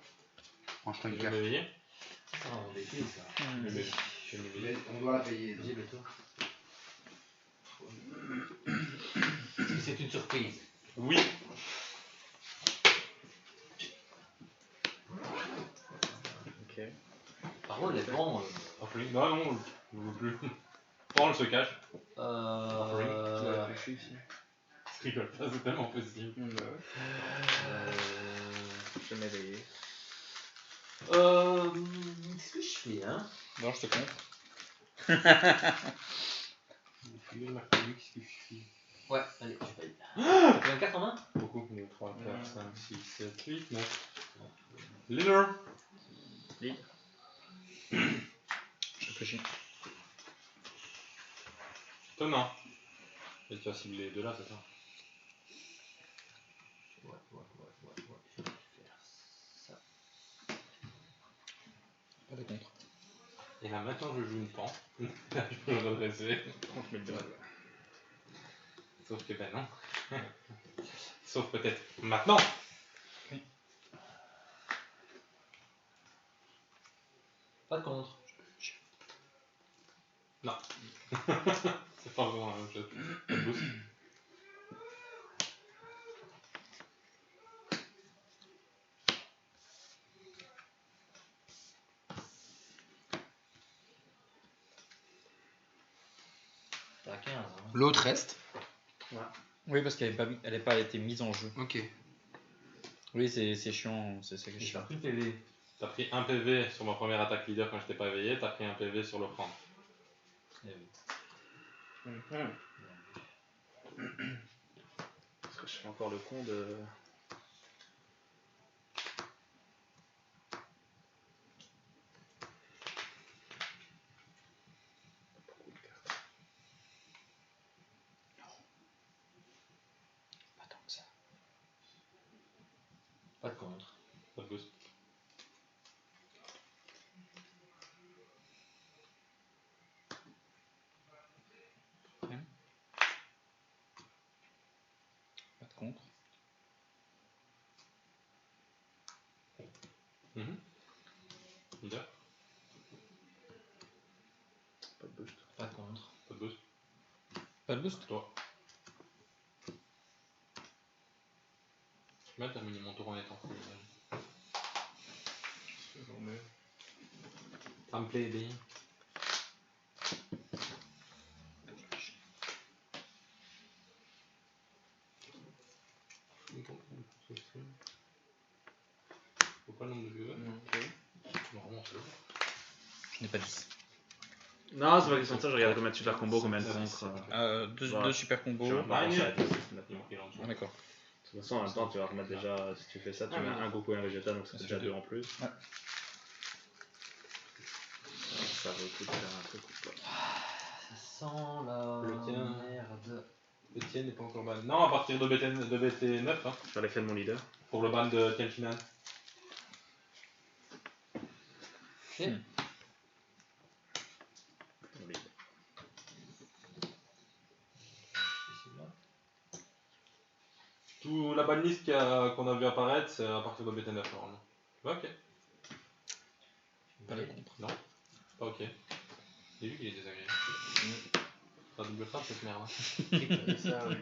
En jetant une Je vais carte. m'éveiller. Ah, on est fait, ça. Je vais m'éveiller. Mais on doit la payer. donc. Dis, mais toi. Est-ce que c'est une surprise? Oui. Ok. Par contre, les bons. Offering. Non, non, je veux plus. Paul se cache. Je rigole pas, c'est tellement possible. Je vais m'éveiller. Qu'est-ce que je fais, hein? Non, je te compte. Qu'est-ce que je fais? Ouais, allez, je paye. T'as combien de cartes en main? Beaucoup, 2, 3, 4, 5, 6, 7, 8, 9. Leader. Je réfléchis. Tenant. Et tu as ciblé de là, c'est ça? Ouais. Je vais faire ça. Pas de contre. Et là maintenant je joue une pan. Je peux me redresser. 30 000 balles. Sauf que ben non. Sauf peut-être maintenant. Pas de contre. Non. C'est pas vraiment la même chose. Pas de boost. T'as 15, hein. L'autre reste. Oui, parce qu'elle n'a pas été mise en jeu. Ok. Oui, c'est chiant, c'est ça que je J'ai fais. pris le PV. T'as pris un PV sur ma première attaque leader quand je t'ai pas éveillé, t'as pris un PV sur le prendre. Eh oui. Est-ce que je fais encore le con de. Beaucoup de cartes. Pas tant que ça. Pas de contre. Pas de boost. Pas de contre. Leader. Pas de boost. Pas de contre. Pas de boost. Pas de boost. Toi. Je vais terminer mon tour en étant fou. Ça me plaît bien. Faut pas le nombre de vieux. Ok. Normalement c'est bon. Je n'ai pas 10. Non, c'est pas question de ça, je regardais combien de super combos, combien de contre. Deux super combos. Ah, il est- Ah, d'accord. De toute façon, en même temps, tu vas remettre déjà, si tu fais ça, tu mets un Goku et un Vegeta, donc ça fait déjà 2 en plus. Ouais. Ça vaut le coup de faire un truc ou pas. Ça sent la Le tien. merde. Le tien n'est pas encore ban. Non, à partir de BT9, hein, Je vais l'effet de mon leader. pour le ban de Tien Final. Ok. Mon leader. Tout la banlist qu'on a vu apparaître, c'est à partir de BT9 normalement. Ouais, ok. Pas les contre. Non, pas ok. J'ai vu qu'il est désagréable. Ça double frappe cette merde. Hein. Et ça, oui.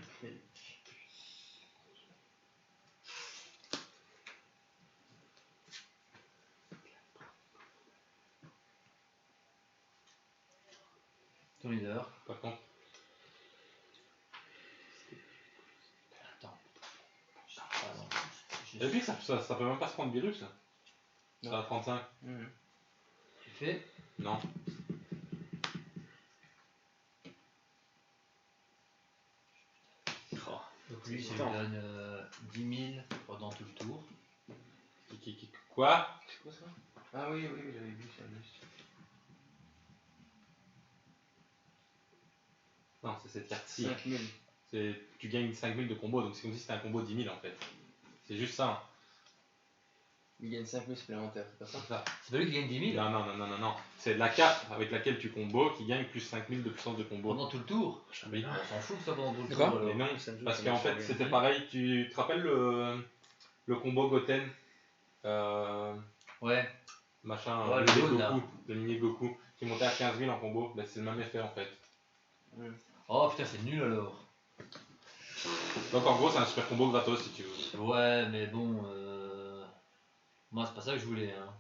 Ton leader. Par contre, Attends. Ah non. j'ai vu que ça peut même pas se prendre virus. Là. Ça a 35. Tu fais. Non. Donc lui, ça lui donne 10 000 pendant tout le tour. Quoi? C'est quoi ça? Ah oui, oui, j'avais vu ça. Non, c'est cette carte-ci. 5000. Tu gagnes 5000 de combo, donc c'est comme si c'était un combo 10 000 en fait. C'est juste ça. Hein. Il gagne 5000 supplémentaires, c'est pas ça? C'est ça. C'est pas lui qui gagne 10 000 Non. C'est la carte avec laquelle tu combos qui gagne plus 5000 de puissance de combo. pendant tout le tour. Oui. On s'en fout que ça pendant tout le De quoi tour. Mais alors. non, parce qu'en fait c'était pareil. Tu te rappelles le combo Goten Ouais. machin, Ouais, le le mini jaune, là. Goku, le mini Goku, qui montait à 15 000 en combo, bah, c'est le même effet en fait. Oh putain, c'est nul alors. Donc en gros c'est un super combo gratos si tu veux. Ouais, mais bon. Moi, c'est pas ça que je voulais. Hein.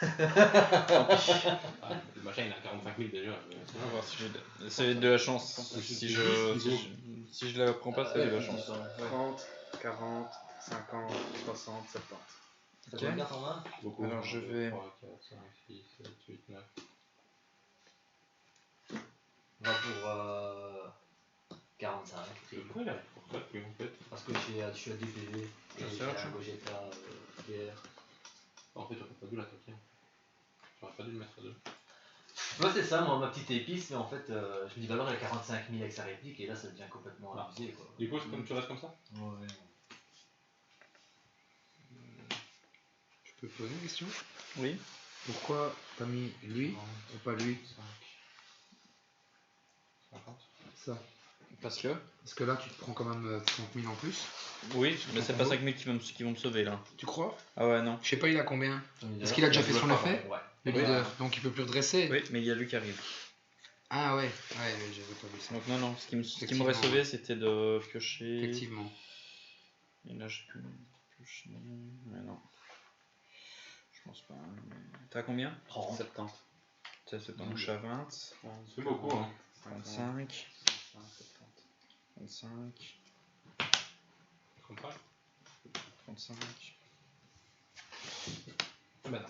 Ah, le machin il a 45 000 déjà. On va voir si j'ai c'est de la chance. Si je la prends pas, c'est de la chance. 30, 40, 50, 60, 70. Ça fait combien en main? Beaucoup. Alors, je vais- 3, 4, 5, 6, 7, 8, 9. On va pour 45. Pourquoi il a pourquoi plus en fait? Parce que je suis à 2 PV. Et Bien j'ai sûr, un Gogeta hier. En fait j'aurais pas dû l'attaquer. J'aurais pas dû le mettre à 2. Moi, c'est ça, moi, ma petite épice, mais en fait, je me dis, bah alors, il y a 45 000 avec sa réplique, et là, ça devient complètement Ah. abusé, quoi. Du coup c'est comme tu restes comme ça? Ouais. Je peux poser une question? Oui. Pourquoi t'as mis lui ou pas lui? 50. Ça. Parce que Parce que là, tu te prends quand même 30 000 en plus. oui, mais c'est pas 5000 qui vont me sauver là. Tu crois? Ah ouais, non. Je sais pas, il a combien? Ton leader, Est-ce qu'il a déjà ça fait doit son pas, effet? Ouais. Le Oui. leader. Donc il peut plus redresser. Oui, mais il y a lui qui arrive. Ah ouais, ouais, j'avais pas vu ça. Donc non, ce qui m'aurait Effectivement. sauvé, c'était de piocher. Effectivement. Et là, j'ai pu piocher. Mais non. Je pense pas. Mais... T'as combien? 30. 70. Ça, c'est donc je suis à 20. C'est beaucoup hein. 25. 25. 35. 35. Maintenant.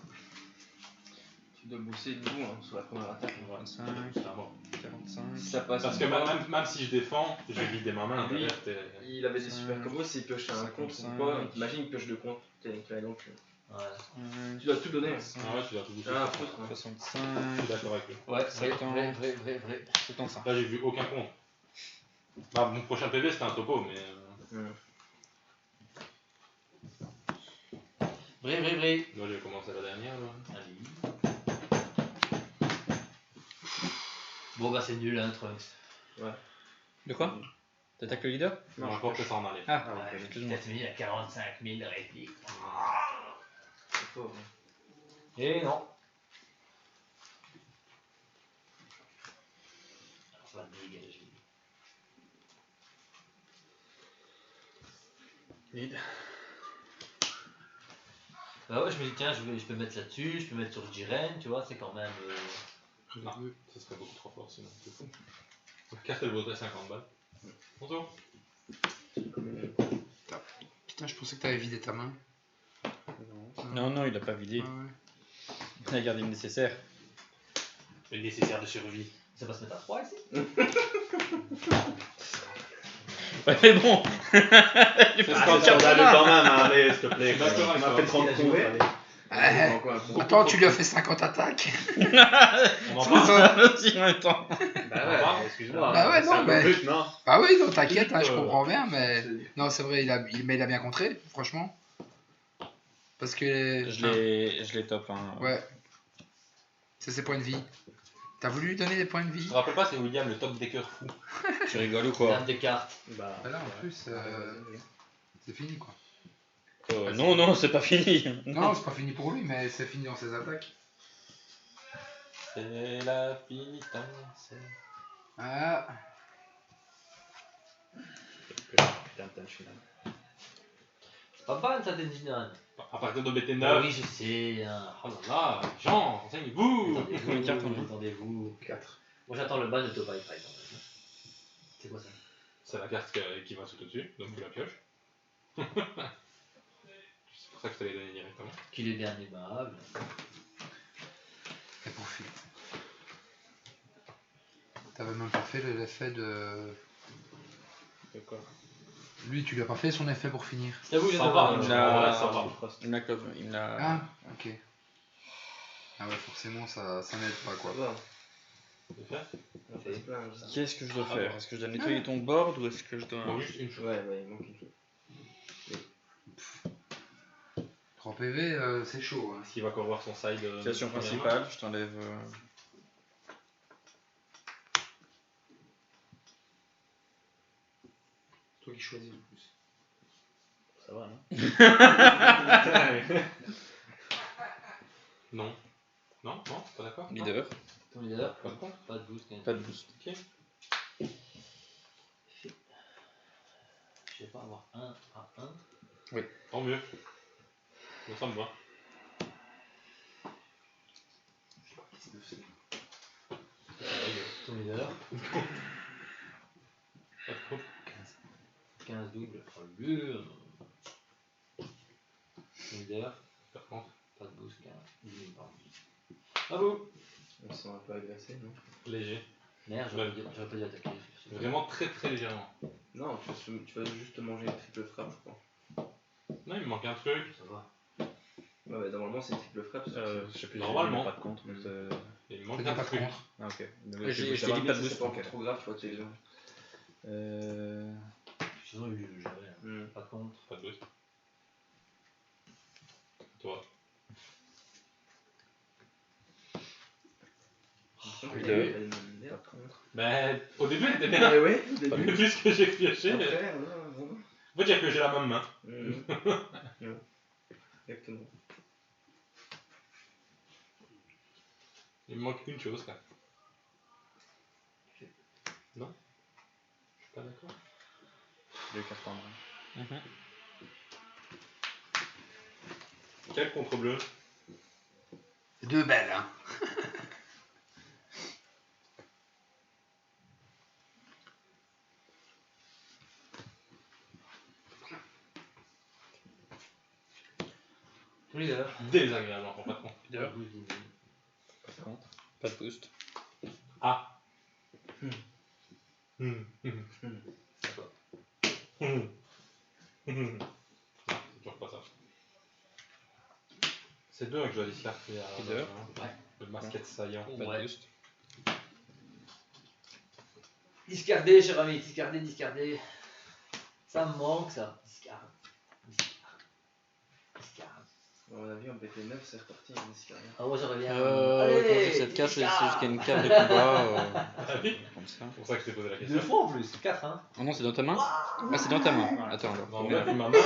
Tu dois bosser debout hein, sur la première attaque. 25. C'est à moi. 45. Si ça passe. Parce que même si je défends, je vais vider ma main Oui. derrière. Il avait des super combos, s'il pioche un compte ou 55. quoi, imagine il pioche 2 comptes. Donc, Ouais. tu dois tout donner. Ah ouais, tu dois tout bouffer. Ah, frustre. Ouais. 65. Je suis d'accord avec lui. Ouais, vrai, 50. vrai. 75. Là, j'ai vu aucun compte. Bah, mon prochain PV c'était un topo, mais. Vrai. Moi, j'ai commencé la dernière. Là. Allez. Bon, bah, c'est nul, hein, Trunks. De quoi? T'attaques le leader? Non, je crois que ça en allait. Ah, Ah, ok. excuse-moi. Peut-être mis à 45 000 de réplique. C'est fort. Et non. Alors, ça va te dégager. Bah ouais, je me dis, tiens, je peux mettre là-dessus, je peux mettre sur Jiren, tu vois, c'est quand même. Non, ça serait beaucoup trop fort sinon, c'est fou. La carte elle vaudrait 50 balles. Bonjour. Putain, je pensais que t'avais vidé ta main. Non, il a pas vidé. Ah ouais. La garde nécessaire. Le nécessaire de survie. Ça va se mettre à 3 ici. Ouais, mais bon. C'est scandaleux quand même, hein, allez, s'il te plaît. Je suis d'accord avec On a toi. fait 30 coups. allez. Attends, tu lui as fait 50 attaques. On en parle. aussi en même temps. Bah ouais, excuse-moi. Bah ouais, c'est non, un peu mais- brut, non. Bah oui, non, t'inquiète, hein, je Philippe, comprends bien, mais... Non, c'est vrai, mais il a bien contré, franchement. Parce que... Je l'ai top. Hein. Ouais. C'est ses points de vie. T'as voulu lui donner des points de vie Je te rappelle pas, c'est William, le top des cœurs fous. Tu rigoles ou quoi? Dame des cartes. Bah, Bah là, en ouais. plus, c'est fini, quoi. Non, c'est pas fini. Non, c'est pas fini pour lui, mais c'est fini dans ses attaques. C'est la finitance. Ah, Putain de final. Pas mal ça, Denjinan. À partir de BT9. Ah oui, je sais. Hein. Oh là là, Jean, renseignez-vous. Combien de cartes on a Attendez-vous. 4. Moi j'attends le ban de Topai par exemple. C'est quoi ça? C'est la carte qui va tout au-dessus, donc tu la pioches. C'est pour ça que je te l'ai donné directement. Qu'il est bien aimable. et pour finir. T'avais même pas fait l'effet de... D'accord. Lui, tu lui as pas fait son effet pour finir. Je t'avoue, j'ai Ça va, pas. il ouais, l'a- ça va. Il me l'a close, il me l'a... Ah, ok. Ah ouais, forcément, ça n'aide pas, quoi. C'est fait. On fait se plaindre, ça. Qu'est-ce que je dois Ah faire? Est-ce que je dois nettoyer ton board ou est-ce que je dois... Bon, juste une chose. Ouais, il manque une chose. 3 PV, c'est chaud, hein. Est-ce qu'il va encore voir son side Situation principale, je t'enlève... Toi qui choisis en plus. Ça va, non? Non. Non, pas d'accord. Leader, Ton leader, Pas de compte. pas de boost. Quand même. pas de boost. Ok. Je vais pas avoir 1 à 1. Tant mieux. Ça me va. Ton leader, Pas de compte. 15 double. Oh, lui. Ton leader, Pas de compte. pas de boost, 15. 10 000 Bravo. On se sent un peu agressé, non? Léger. Merde, j'aurais pas dû attaquer. Vraiment très très légèrement. Non, tu vas juste manger une triple frappe, je crois. Non, il me manque un truc. Ça va. Ouais, normalement c'est une triple frappe. parce que Je sais plus, Normalement. pas de contre. Mm. Il me T'as manque dit un pas de truc. contre. Ah, ok. Je ça t'ai va dit bien, pas de ça, boost. c'est pas encore trop grave, tu vois, tu sais les gens. Sinon, lui, je gérais. Hmm. Pas de contre. Pas de boost. Toi. Pas de contre. Ben, au début, elle était bien. Mais ouais, au Au début. début, ce que j'ai pioché. Après, non, bon. En fait, j'ai pioché la même main. Mhm. Ouais. Exactement. Il me manque une chose là. Non? Je suis pas d'accord. Deux cartes en main. Quel contre bleu? 2 belles, hein. Ton leader. Désagréable, en pas de compte. Pas de boost, 10 000. Pas de contre. Pas de boost. Ah. D'accord. Non, c'est toujours pas ça. C'est deux que je dois discarter à Leader. le masquette saillant. Pas de Ouais. boost. Discardé, cher ami, discardé. Ça me manque, ça. Discard. À mon avis, en BT9, c'est reparti, hein, c'est carré. Ah, moi j'aurais bien. Quand j'ai cette carte, c'est jusqu'à une carte de combat. Ah oui. Comme ça. C'est pour ça que je t'ai posé la Deux question. fois en plus, 4 hein. Oh non, c'est dans ta main? Ah, c'est dans ta main. Attends, alors. Non, mais vu ma main,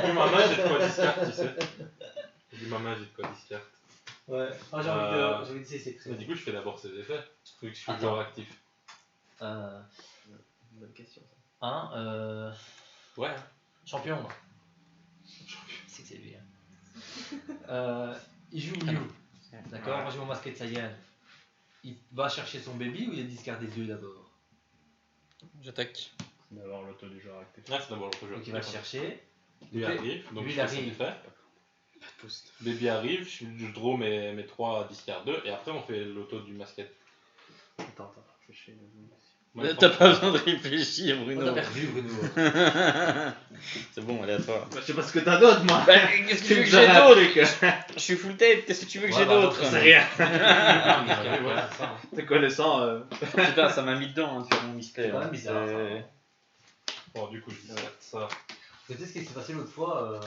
vu ma main, j'ai de quoi discarte, tu sais. Vu ma main, j'ai de quoi discarte. Ouais. Ah, j'ai envie de cesser. Mais du coup, je fais d'abord ses effets. Vu que je suis Attends. joueur actif. Bonne question, ça. Ouais. Champion. C'est que c'est lui. Hein. Il joue Liu. D'accord, Ouais. moi j'ai mon masquette Saiyan. Il va chercher son baby ou il a discardé 2 d'abord? J'attaque. D'avoir l'auto du joueur actif. Là, c'est d'abord le jeu. Donc il va le chercher. Lui Ok. arrive, donc Lui, je il fais son arrive. effet. Baby arrive, je draw mes 3 discard 2 et après on fait l'auto du masquette. Attends, réfléchis. T'as pas besoin de réfléchir, Bruno. T'as perdu, Bruno. C'est bon, allez à toi. Bah, je sais pas ce que t'as d'autre, moi. Bah, qu'est-ce que tu veux que j'ai d'autre? Je suis full tape, qu'est-ce que tu veux que j'ai d'autre? C'est rien. Voilà, ça, hein. T'es connaissant. Putain, ça m'a mis dedans, hein, de faire mon mystère. Ouais, bizarre, ça. Bon, du coup, je dis ça. Tu sais ce qui s'est passé l'autre fois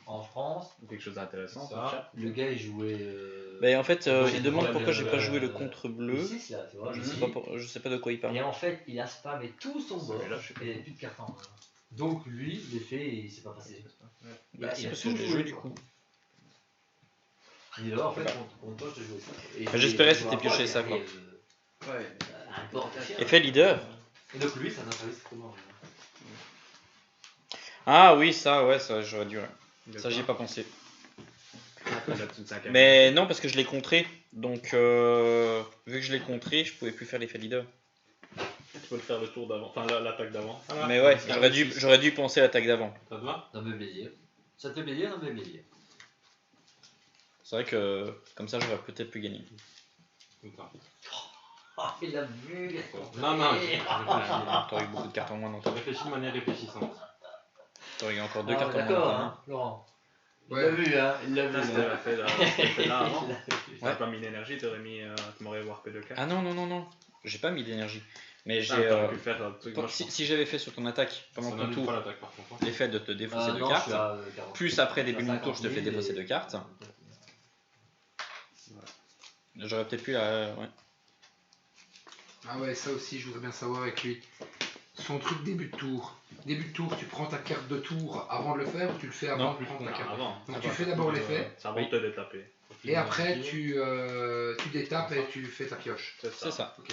en France? Quelque chose d'intéressant, Ça. dans le chat. Le gars il jouait. Bah, en fait, Ouais, il demande le pourquoi j'ai pas problème, joué le contre bleu. le 6 là, tu vois. Je sais pas de quoi il parle. Et en fait, il a spammé tout son bord. Celui-là, je sais pas. Et il n'y avait plus de carton. Donc lui, l'effet, il s'est pas passé. Bah, c'est il a parce que tout je l'ai joué joué du coup. Il dit là, en fait, contre toi, je te jouais ça. Bah, j'espérais que c'était pioché ça, quoi. Ouais. Un bord de chien. Effet leader. Et donc lui, ça n'a pas strictement. Ah oui, ça, ouais, ça j'aurais dû. Ouais. Ça, j'y ai pas pensé. Mais Mais non, parce que je l'ai contré. Donc, vu que je l'ai contré, je pouvais plus faire l'effet leader. Tu peux le faire le tour d'avant, enfin l'attaque d'avant. Mais ouais, j'aurais dû penser à l'attaque d'avant. Ça te va? Ça me fait plaisir. Ça te fait plaisir, ça me fait plaisir. C'est vrai que comme ça, j'aurais peut-être pu gagner. Attends. Ah, il a vu. Non, non, T'aurais eu beaucoup de cartes en moins dans ta. réfléchis de manière réfléchissante. T'aurais eu encore 2 cartes en moins. D'accord, dans ta main. hein, Laurent. Il Ouais. l'a vu, hein. Il l'a vu. Ça, c'était fait là, c'était fait là avant. Il l'a vu. T'as pas mis d'énergie, tu m'aurais voir que 2 cartes. Ah non. J'ai pas mis d'énergie. Mais Ah, j'ai. t'aurais pu faire un truc. moi, je Si j'avais fait sur ton attaque pendant Ça ton n'annule tour pas l'attaque par contre. hein. l'effet de te défausser 2 non, cartes, je suis à 40. plus après début de mon 50 tour, je te fais 000 défausser et- 2 cartes. J'aurais peut-être pu la. Ouais. Ah ouais, ça aussi, je voudrais bien savoir avec lui. Son truc début de tour. Début de tour, tu prends ta carte de tour avant de le faire ou tu le fais avant Non, de prendre ta carte? Avant. Donc tu fais d'abord l'effet Ça va te détaper. et après tu détapes et tu fais ta pioche. C'est ça. Ok,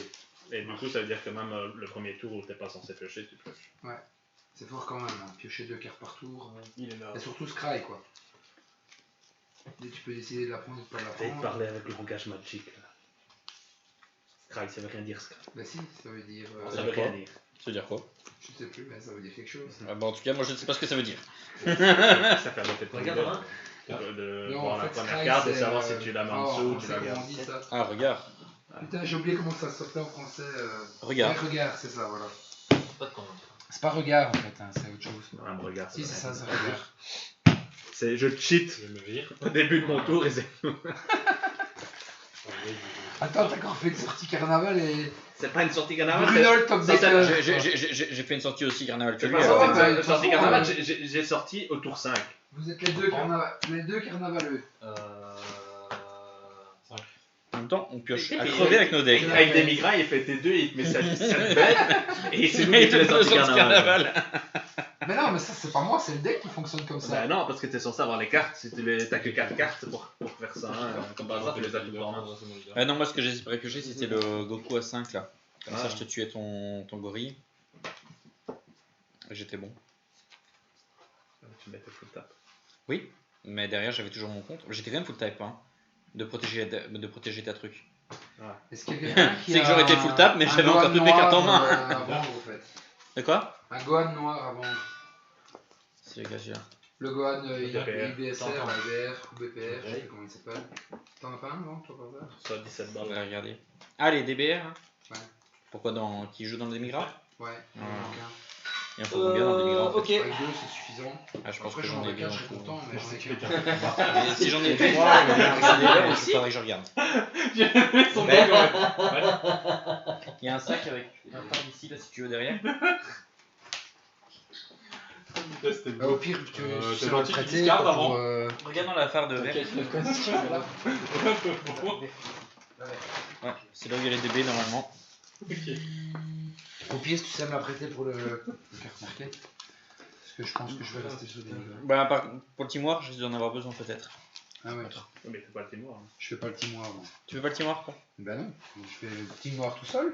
Et du coup, ça veut dire que même le premier tour où t'es pas censé piocher, tu pioches. c'est fort quand même, hein. Piocher 2 cartes par tour. Il est là. Et surtout Scry quoi. Et tu peux décider de la prendre ou de pas la T'as prendre. parler avec le langage magique là. Scry, ça veut rien dire Scry. Bah si, ça veut dire. Ça veut rien dire. Ça veut dire quoi? Je sais plus, mais ça veut dire quelque chose. Bah, en tout cas, moi je ne sais pas ce que ça veut dire. Ça permet peut-être Regarde, hein. de Non, voir en la fait, première Scry, carte et c'est, savoir si tu la mets en dessous ou tu c'est la comment gardes. on dit ça. Ah, regarde. Putain, j'ai oublié comment ça s'appelait en français. Regarde. Ouais, regard, c'est ça, voilà. Pas de commentaire. C'est pas regard en fait, hein, c'est autre chose. Ah, me regarde. Si, c'est ça, c'est regard. C'est je cheat Je vais me vire. au début de mon tour et c'est. Attends, t'as encore fait une sortie carnaval et. C'est pas une sortie carnaval. Bruno le top deck. J'ai fait une sortie aussi carnaval que C'est lui. pas ça, sorti- ouais, sortie ouais. carnaval, j'ai sorti au tour 5. Vous êtes les deux carnavaleux. En même temps, on pioche à crever avec nos decks. Avec des migrants, il fait T2, il te met sa bête et c'est nous qui Mais fait les de sorties sortie carnaval. Mais non, mais ça, c'est pas moi, c'est le deck qui fonctionne comme ça. Bah non, parce que t'es censé avoir les cartes, si t'as que 4 cartes pour faire ça, hein. Comme par hasard tu les as toutes en main. Non, moi ce que j'ai espéré piocher c'était le Goku à 5 là. Comme ça Ah. je te tuais ton gorille. Et j'étais bon. Tu mettais full tap. Oui, mais derrière j'avais toujours mon compte. J'étais quand même full type hein. De protéger ta truc. Est-ce qu'il y a quelqu'un qui C'est que a j'aurais été full tap, mais un j'avais encore Gohan toutes mes cartes en noir, main. à vendre, en fait. De quoi? Un Gohan noir à vendre. C'est le gars là. Le Gohan BPR. IBSR, T'entends. ABR ou BPR, je sais Ouais. plus comment il s'appelle. T'en as pas un, non, toi, par hasard? Soit 17 On balles. va regarder. Ah les DBR hein. Ouais. Pourquoi qui joue dans le démigraphe? Ouais, il en Ah. manque un. Il en faut combien dans le démigraphe? Ok. Avec 2, c'est suffisant. Ah je pense Après, que j'en ai ai bien 4, je en serais tout. content, mais j'en ai qu'un. Mais si j'en ai 3, il faudrait que je regarde. Son Mais- deck, ouais. Il y a un sac avec un par ici là si tu veux derrière. C'était Bah, au pire, tu t'es sais le gentil, tu prêter discardes pour, avant. Regarde dans la phare de verre. Ouais, c'est là où il y a les DB normalement. Au pire, si tu sais me la prêter pour le carte marquée. Parce que je pense que je vais rester sur des niveaux. Bah, pour le teamoir, je vais en avoir besoin peut-être. Ah ouais, Mais t'es pas le témoin. je fais pas le team noir avant. Tu veux pas le teamoir quoi? Bah non, je fais le team noir tout seul.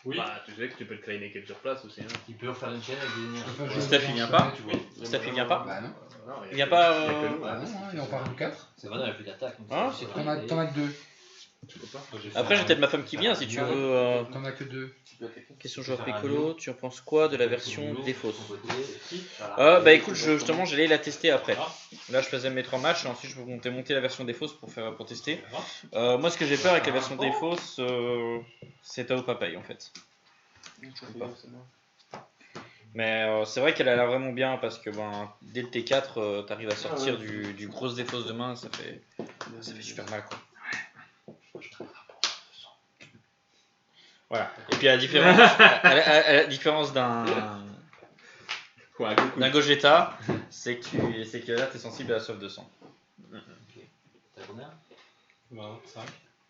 Oui. Bah, tu sais que tu peux te créer une équipe sur place aussi. Hein. Il peut refaire une chaîne avec des énergies. Enfin, Ouais. je Steph, il change vient jamais, pas tu vois. Steph il vient pas? Bah non. Non, Il vient pas, y a que nous, Bah hein. non, hein, et on part de 4. C'est vrai, il n'y a plus d'attaque. donc Hein c'est- T'en as que 2. Tu peux pas. Après j'ai peut-être ma femme qui vient si tu veux. T'en as que 2. Question joueur pécolo, tu en penses quoi de la version défausse? Son côté. Bah écoute, justement j'allais la tester après. Là, je faisais mes 3 matchs et ensuite je montais la version des fausses pour tester. Moi, ce que j'ai peur avec la version des fausses, c'est Tao Papaye en fait. Mais c'est vrai qu'elle a l'air vraiment bien parce que dès le T4, t'arrives à sortir du gros défausse de main, ça fait super mal quoi. Voilà. Et puis à la différence d'un Gogeta, c'est que là t'es sensible à la soif de sang. T'as combien 25.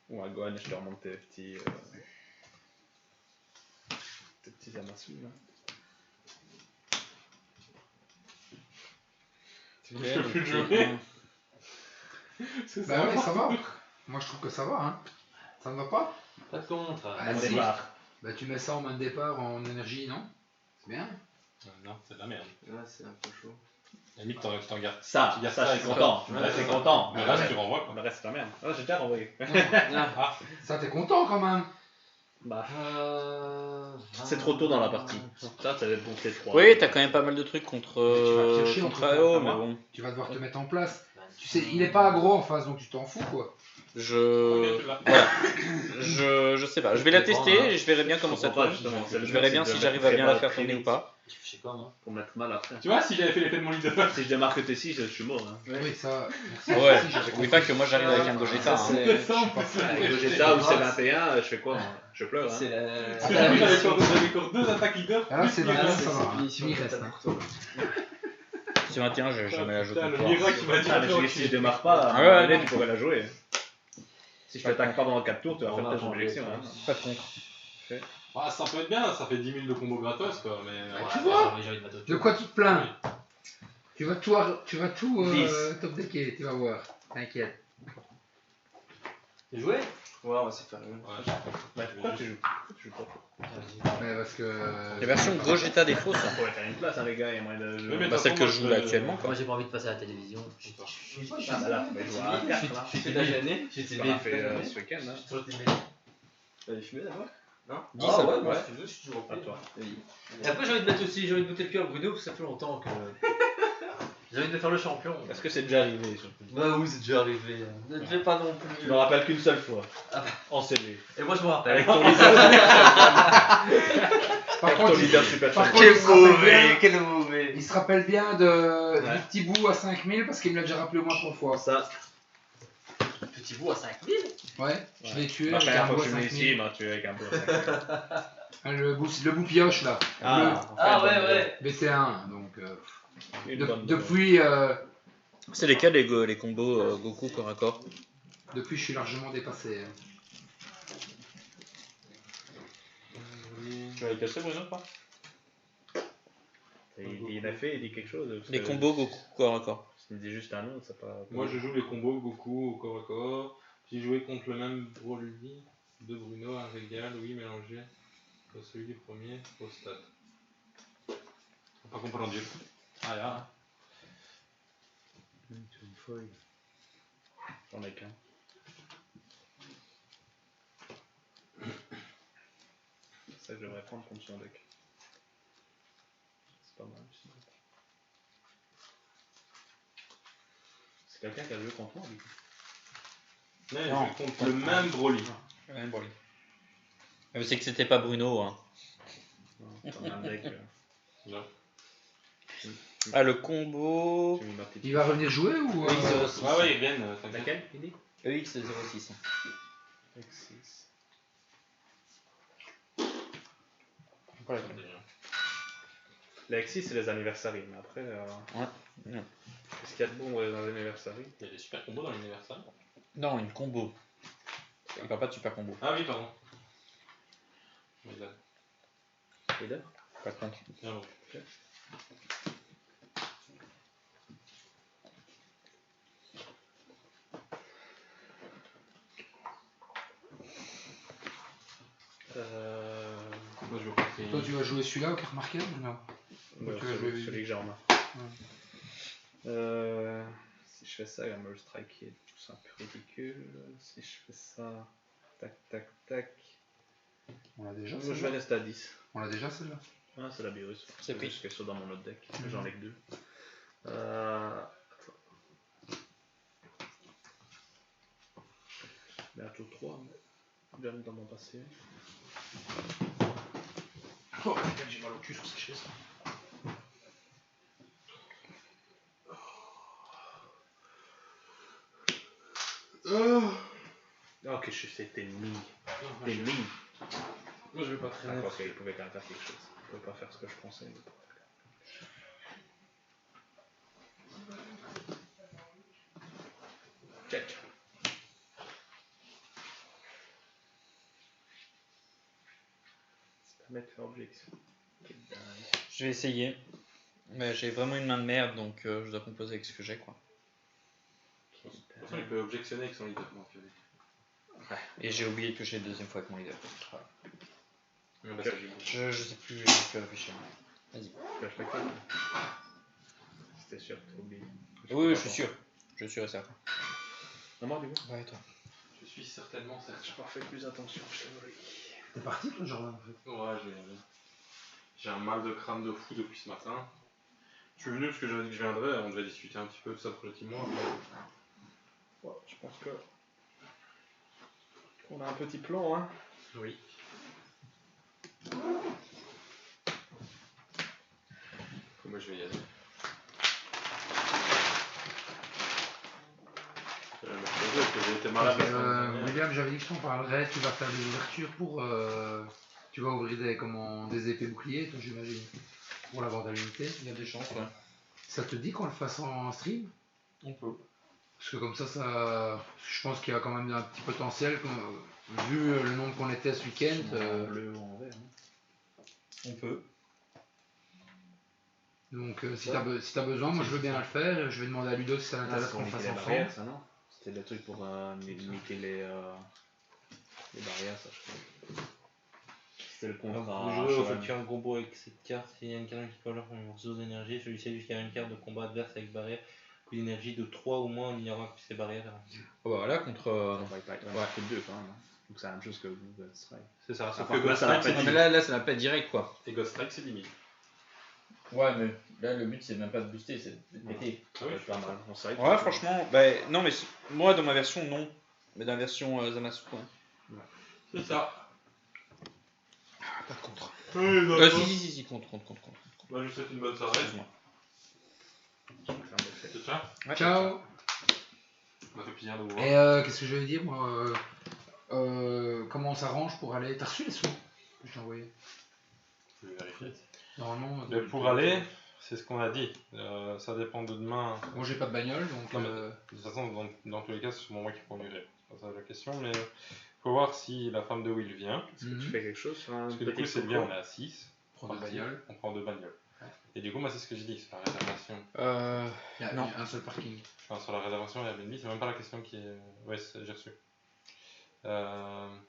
Ouais, Gohan, je te remonte tes petits amassus là. Je peux plus le jouer. Bah ouais, ça va. Moi je trouve que ça va, hein. Ça ne va pas? Pas de contre. Ah, si. Bah tu mets ça en main de départ en énergie, non? C'est bien. Non, c'est de la merde. Ouais, c'est un peu chaud. Limite, t'en gardes. Ça, Tu gardes je ça, suis content. Ouais, C'est content. Le reste, tu renvoies quoi. Le reste, c'est la merde. Ah, j'ai déjà renvoyé. Ça t'es content quand même. Bah, c'est trop tôt dans la partie. Ça va être bon les 3. Oui, t'as quand même pas mal de trucs contre tu vas piocher contre entre AO, toi, mais bon. Tu vas devoir te mettre en place. Tu sais, il est pas aggro en face, donc tu t'en fous quoi. Je sais pas. Je vais la tester et je verrai bien comment ça tourne. Je verrai bien si j'arrive à bien la faire tourner ou pas. Je fais quoi moi Pour mettre mal après. Tu vois, si j'avais fait l'effet de mon leader. Si je démarque T6, je suis mort. Hein. Oui, ça. Ouais. Oublie pas que moi j'arrive avec un Gogeta. Hein. Avec Gogeta ou C21, je fais quoi moi? Je pleure. Hein. J'avais encore 2 attaques leader. Ah là, c'est Là, vraiment c'est ça va. finition, Il reste. pour toi. Si 21, je jamais la joue Putain, contre le toi. miracle qui m'a dit Ah, mais si je démarre pas, Ah ouais, tu non. pourrais la jouer. Si je t'attaque pas pendant 4 tours, tu vas faire tes objections. Hein. Pas de contre. Ah, ça peut être bien, ça fait 10 000 de combos gratos quoi, mais. Tu vois De quoi tu te plains? Tu vas tout top decker, tu vas voir. T'inquiète. T'es joué Ouais, on va se faire une. Bah, pourquoi tu joues pas? Ouais, parce que. La version Gogeta des fausses, Ça pourrait faire une place, hein, les gars. Il y a moyen de. Oui, mais bah, celle que je joue là actuellement quoi. Moi j'ai pas envie de passer à la télévision. Ah, bah là, faut jouer à 4 là. J'étais déjà gêné. Tu l'as fait ce week-end. Hein. T'as fumé d'abord? Non? 10 ah ouais, Ouais, si tu veux, je suis toujours À toi. Et après j'ai envie de mettre aussi, j'ai envie de botter le cœur à Bruno parce que ça fait longtemps que. J'ai envie de faire le champion. Est-ce que c'est déjà arrivé surtout? Bah oui, c'est déjà arrivé. Ne te fais pas non plus. Je me rappelle qu'une seule fois. Ah. En CV. Et moi je me rappelle. Avec ton leader. Par contre, super par champion. contre, quel mauvais. il se rappelle bien du petit bout à 5000 parce qu'il me l'a déjà rappelé au moins 3 fois. Ça. Petit bout à 5000. Ouais, je l'ai tué La avec première un fois bout que à je suis venu ici, 5000. il m'a tué avec un bout à 5 000. Le bout pioche là. Ah ouais. BT1, donc. Une bonne Depuis, C'est lesquels les combos Goku corps à corps? depuis, je suis largement dépassé. Tu vas les casser Bruno pas? Il a fait, il dit quelque chose. Les combos Goku corps à corps. Il me dit juste un nom, ça pas. Moi je joue les combos Goku au corps à corps. J'ai joué contre le même Broly de Bruno, un régal, oui, mélangé au celui du premier au stade. Pas comprendu. Ah là. Tu une feuille. J'en ai qu'un. C'est ça que j'aimerais prendre contre son deck. C'est pas mal sinon. C'est quelqu'un qui a joué contre moi du coup. Non, j'ai joué contre le même Broly. Ouais, Broly. C'est que c'était pas Bruno. Hein. Non, c'est un deck. Non. Ah, le combo. J'ai mis ma petite. Il va revenir jouer ou EX06. Ouais, ils viennent, t'inquiète. Laquelle il dit EX06. X6. Voilà. Les X6 c'est les anniversaires, mais après. Ouais. Qu'est-ce qu'il y a de bon dans les anniversaires? Il y a des super combos dans l'universal. Non, une combo. Il parle pas de super combo. Ah oui, pardon. Mais là, Leader. Pas de contre. bien bon. Moi je vais compter. Toi, tu vas jouer celui-là au carte marquable ou non? Ouais, tu vas jouer celui que j'ai en main. Si je fais ça, il va me le striker, c'est un peu ridicule. Si je fais ça, tac tac tac. On l'a déjà Je vais celle-là. rester à 10. On l'a déjà celle-là. Ah, c'est la virus. C'est pris. juste qu'elle soit dans mon autre deck. Mhm. J'en ai que 2. 3, mais jamais dans mon passé. Oh, putain, j'ai mal au cul sur ces chaises. Ok, je sais, t'es mis. T'es mis. Moi je vais pas traîner. D'accord, ok, il pouvait quand même faire quelque chose. Il pouvait pas faire ce que je pensais, mais il pouvait faire. Check. C'est pas mettre objection. Quelle dingue. Je vais essayer. Mais j'ai vraiment une main de merde, donc je dois composer avec ce que j'ai, quoi. De toute façon, il peut objectionner avec son leader. Donc, Ouais. Et j'ai oublié de piocher la deuxième fois avec mon leader. Je sais plus, j'ai plus réfléchir. Vas-y. Pioche la carte. C'était sûr que t'as oublié. Oui, je suis sûr. Je suis certain. Non, moi, du coup. Ouais, toi. Je suis certainement certain. J'ai pas fait plus attention, je t'avoue. T'es parti toi, Jordan, en fait? Ouais, j'ai un mal de crâne de fou depuis ce matin. Je suis venu parce que j'avais dit que je viendrais, on devait discuter un petit peu de ça pour le petit mois. Ouais, je pense que. On a un petit plan, hein. Oui. Moi je vais y aller. J'ai été malade la semaine dernière. William, j'avais dit que je t'en parlerais, tu vas faire des ouvertures pour... tu vas ouvrir des épées boucliers, toi j'imagine, pour la vente à l'unité. Il y a des chances, ouais. Ça te dit qu'on le fasse en stream? On peut. Parce que comme ça, je pense qu'il y a quand même un petit potentiel, vu le nombre qu'on était ce week-end. En bleu ou en vert. Hein. On peut. Donc si t'as besoin, moi je veux bien le faire. Je vais demander à Ludo si ça l'intéresse qu'on le fasse ensemble. Ça, non? C'était le truc pour limiter les barrières, ça je crois. C'était le contrat. Vous jouez au effectuer un combo avec cette carte, s'il y a une carte qui peut leur prendre une ressource d'énergie, celui-ci a jusqu'à une carte de combat adverse avec barrière, coût d'énergie de 3 ou moins en ignorant que ces barrières. Oh bah voilà, contre... Ouais, que 2 quand même. Hein. Donc c'est la même chose que Ghost Strike. C'est ça, sauf que Ghost Strike c'est mais limite. là ça va pas être direct, quoi. Et Ghost Strike c'est limite. Ouais, mais là le but c'est même pas de booster, c'est de péter. Ah oui, pas mal. Ouais, franchement, bah non, mais moi dans ma version, non. Mais dans la version Zamasu, ouais. C'est ça. Pas contre. Oui, Si, contre. Moi je vous souhaite une bonne soirée. Excuse-moi. C'est ça. Ouais, Ciao. Ça m'a fait plaisir de vous voir. Et qu'est-ce que je vais dire, moi comment on s'arrange pour aller... T'as reçu les sous que je t'ai envoyé? Je vais vérifier. Normalement... Mais pour aller, c'est ce qu'on a dit. Ça dépend de demain. Moi j'ai pas de bagnole, donc... Non, mais de toute façon, dans tous les cas, c'est moi qui conduirai. C'est pas ça la question, mais faut voir si la femme de Will vient. Est-ce que tu fais quelque chose sur un Parce que du coup, c'est bien, on est à 6. Prends deux bagnoles. On prend 2 bagnoles. Ouais. Et du coup, moi, c'est ce que j'ai dit, c'est la réservation. Il y a Non. un seul parking. Enfin, sur la réservation Airbnb, c'est même pas la question qui est. Ouais, j'ai reçu.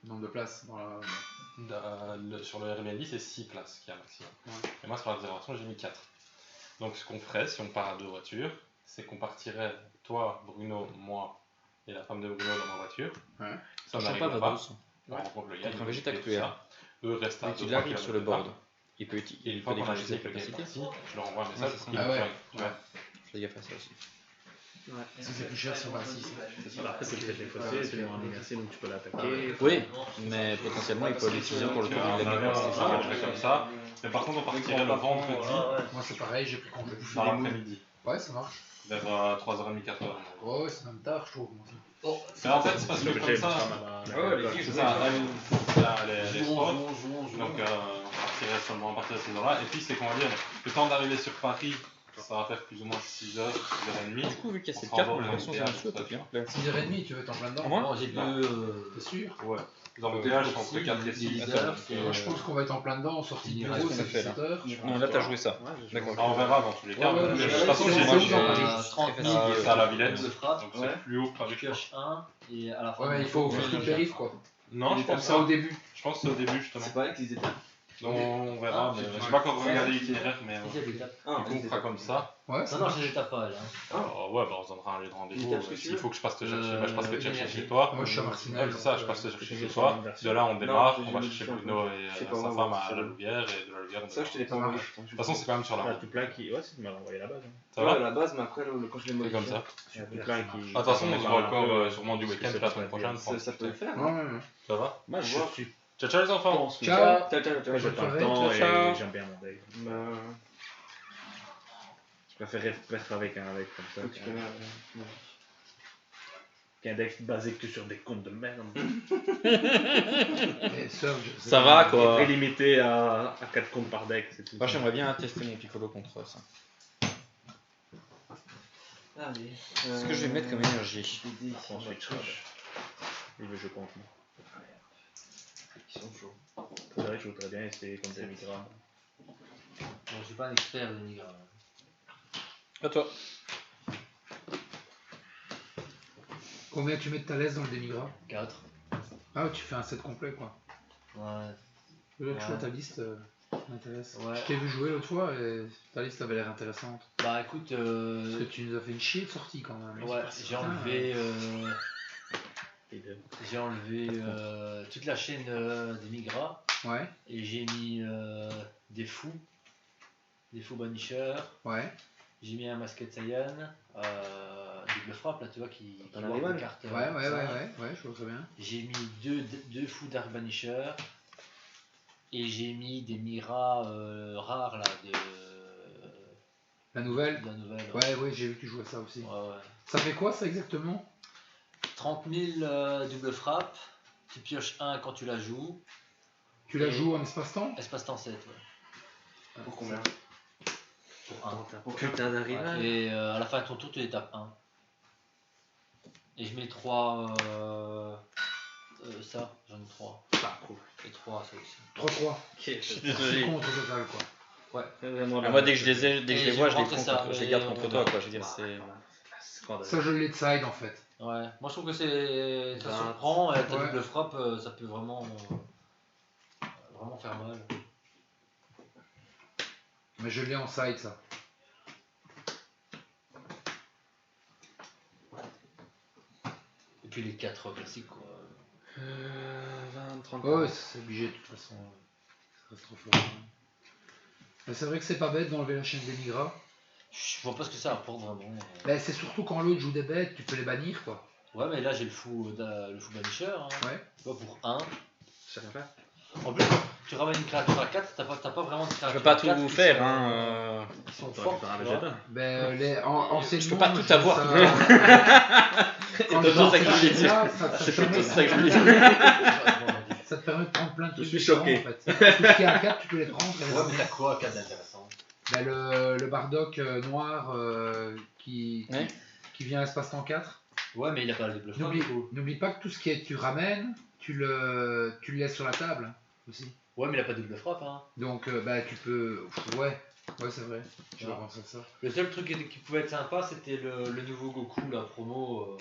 Nombre de places dans la... Sur le Airbnb, c'est 6 places qui est un maximum. Ouais. Et moi, sur la réservation, j'ai mis 4. Donc, ce qu'on ferait, si on part à 2 voitures, c'est qu'on partirait, toi, Bruno, moi et la femme de Bruno dans ma voiture. Ouais. Ça, on Je n'arrive pas pas. Vados. On rencontre le gars. Contre un il végétal fait tout tué. ça. Eux restent à Dès qu'il 2-3 arrive sur le kilomètres board, il peut Et une fois qu'on a déclencher laissé sa que le gars est capacité. parti, je leur envoie un message Ouais, pour c'est qu'ils ça. me Ah ouais. rejoignent, tu vois. Je fais gaffe à ça aussi. Parce que c'est plus cher sur la 6. Après, tu fais des fossés, tu l'as inversé, donc tu peux l'attaquer. Oui, mais potentiellement il peut l'utiliser pour le tour On de avait la un truc comme ça. Mais par contre, on partirait le vendredi Moi c'est pareil, j'ai pris congé. dans l'après-midi. Ouais, ça marche. Vers 3h30, 4h. Ouais, c'est même tard, je trouve. Mais en fait, c'est parce que comme ça. C'est ça, elle est forte. Donc, on partirait seulement à partir de ces heures-là. Et puis, c'est qu'on va dire, le temps d'arriver sur Paris, ça va faire plus ou moins 6h, 6h30. Du coup, vu qu'il y a cette On carte, s'en on va la version au Zamasu, théâtre, peut bien. 6h30, tu veux être en plein dedans? Moi Non, j'ai T'es sûr? Ouais. Dans le théâtre, entre 4 et 6. Moi je pense qu'on va être en plein dedans, en sortie de bureau, Qu'est-ce qu'on c'est a fait, là 17h. Non, là t'as joué ça. D'accord. On verra dans tous les cas. Ouais, ouais, Mais de ouais, toute façon, ouais, j'ai c'est dit dans Paris. 30 000 c'est à la Villette. de frappe, Donc, c'est plus haut que Paris. pioche 1 et à la fin. Ouais, mais il faut ouvrir tout le périph' quoi. Non, je pense ça au début. Je pense que c'est au début, justement. C'est pas là qu'ils étaient. Donc on verra, mais j'ai pas encore regardé l'itinéraire, mais Il y a des étapes. du coup on fera comme ça. Ouais, Non, ça non, marche. je les étapes pas, là. Ouais, bah on se donnera un lieu de rendez-vous. L'étape que tu S'il veux. faut que je passe te chercher, je passe te chercher énergie. chez toi. Moi, je suis à Ouais, Marcinelle. c'est ça, je passe te je chercher te chez mets toi. sur une version. De là on démarre, Non, on va j'ai chercher une Bruno version. et Je sais pas, sa on femme va à sur la le- Louvière, et de la Louvière on Ça, je te l'ai pas Ça envoyé. marche. je pense. De toute façon c'est quand même sur la Ah, route. tout plein qui. Ouais, c'est tu m'as envoyé la base. Hein. Ça Ouais, à va? la base, mais après, quand je l'ai C'est modifié. comme ça. Il y a tout plein qui. Ah, de toute façon on se voit encore sûrement du week-end la semaine prochaine. Ça peut le faire. Ouais, ouais, ouais. Ça va? Moi, je Voir. suis. Ciao ciao les enfants! Ciao. Ciao, ciao, Moi, j'ai Bonne pas le soirée, temps ciao, ciao. et j'aime bien mon deck. Je préférerais faire avec un deck comme ça. Tu connais. Qu'un deck basé que sur des comptes de merde. Et Surge, c'est Ça bon. va quoi. Et limité à 4 comptes par deck, c'est tout. Moi j'aimerais bien tester mon piccolo contre ça. Allez. Qu'est-ce que je vais mettre comme énergie? Ensuite, il veut jouer contre moi. Ils sont chauds. C'est vrai que je voudrais bien essayer contre des migrants. Bon, je suis pas un expert de Nigra. À toi. Combien tu mets de ta laisse dans le démigras? 4. Ah, tu fais un set complet quoi. Ouais. L'autre Ouais. fois, ta liste m'intéresse. Ouais. Je t'ai vu jouer l'autre fois et ta liste avait l'air intéressante. Bah écoute, Parce que tu nous as fait une chier de sortie quand même. ouais, j'ai enlevé, Et toute la chaîne des Migras Ouais, et j'ai mis des fous banishers. ouais. J'ai mis un masquet Saiyan, double frappe là, tu vois, qui T'en voit as mis les one. cartes. Ouais, ouais, comme ouais, ça. ouais, je vois très bien. J'ai mis deux fous Dark Banisher et j'ai mis des Mira rares là de La nouvelle? la nouvelle. Ouais, ouais, j'ai vu que tu jouais à ça aussi. Ouais, ouais. Ça fait quoi ça exactement? 30 000 double frappe, tu pioches 1 quand tu la joues, Tu la joues en espace-temps? espace-temps 7. Ouais. Pour combien? Pour 1. Putain d'arrival. Et à la fin de ton tour, tu les tapes 1. Et je mets 3. Ça, j'en ai 3. Et 3, ça aussi. 3-3. Je suis C'est désolé. contre au total quoi. Moi dès que je les ai, dès que je Et les vois, je je les rentre prends ça, contre- je les et garde on contre verra. toi quoi. Je veux dire c'est. Ça je l'ai de side en fait. Ouais, moi je trouve que c'est. Ça 20. surprend, et ta Ouais. double frappe, ça peut vraiment. Vraiment faire mal. Mais je l'ai en side ça. Et puis les 4 classiques quoi. 20, 30. Ouais, c'est obligé de toute façon. Ça reste trop fort. Mais c'est vrai que c'est pas bête d'enlever la chaîne des migras. Je vois pas ce que ça apporte vraiment. Ben, c'est surtout quand l'autre joue des bêtes, tu peux les bannir quoi. Ouais, mais là j'ai le fou Banisher. Hein. Ouais. Tu vois, pour 1. Ça rien faire. En plus, quand tu ramènes une créature à 4, t'as pas vraiment de Je créature peux pas à 4 tout qui faire sont- hein. Qui sont T'aurais pu fortes. faire un tu vois. Vegeta. Ben, anciennement, Je peux pas tout je avoir faisais tout le ça- Quand C'est je plutôt ça que je voulais faisais dire. ça, ça te C'est plutôt permet- ça que je voulais dire. Ça te permet de prendre plein de Je trucs suis différents, choqué. en fait. Tout ce qui est à 4, tu peux les prendre. et les Ouais, mais ramener. t'as quoi 4 d'intéressant? Ben, le Bardock noir qui vient à espace-temps 4. Ouais, mais il a pas la double frappe. N'oublie du coup. n'oublie pas que tout ce qui est tu ramènes, tu le laisses sur la table aussi. Ouais, mais il a pas de double frappe. Hein. Donc bah tu peux. Ouais, c'est vrai. Je Ouais. pense à ça. Le seul truc qui pouvait être sympa, c'était le nouveau Goku, la promo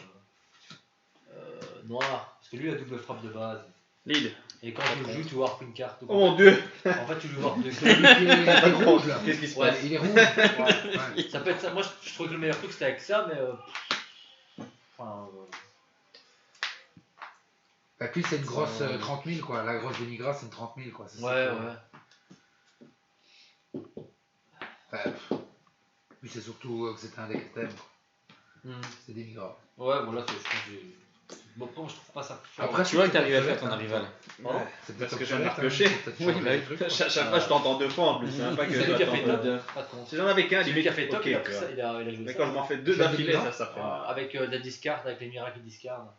noir. Parce que lui, il a double frappe de base. Lead. Et quand tu le joues, tu warp une carte. Oh mon dieu. En fait, tu lui warp deux Celui cartes. qui est rouge là. Qu'est-ce qui se Ouais. passe? Il est rouge. Ouais. Ouais. Ça peut être ça. Moi, je trouve que le meilleur truc, c'était avec ça, mais. Enfin. Bah, puis c'est une grosse 30 000 quoi. La grosse dénigra c'est une 30 000 quoi. C'est ça Ouais, que- ouais. Enfin, puis c'est surtout que c'était un deck thème. Hmm. C'est dénigra. Ouais, voilà, je pense que j'ai. Bon, après, moi, je trouve pas ça. Après, Tu vois que c'est t'arrives à peut-être faire ton obsolète, arrival. Pardon C'est Parce peut-être que je viens de obsolète, marquer. hein, faut peut-être Oui, changer bah les oui. trucs, quoi. Chaque fois, je t'entends deux fois en plus. Hein, pas que C'est lui qui a fait j'attends top. deux. Pas con. Si j'en avais qu'un, C'est lui qui a fait limite, top, ok, il a tu pris vois. ça, il a joué Mais ça. quand je m'en fais deux J'ai d'affilée, dit ça fait. Avec la discard, avec les miracles qui discardent.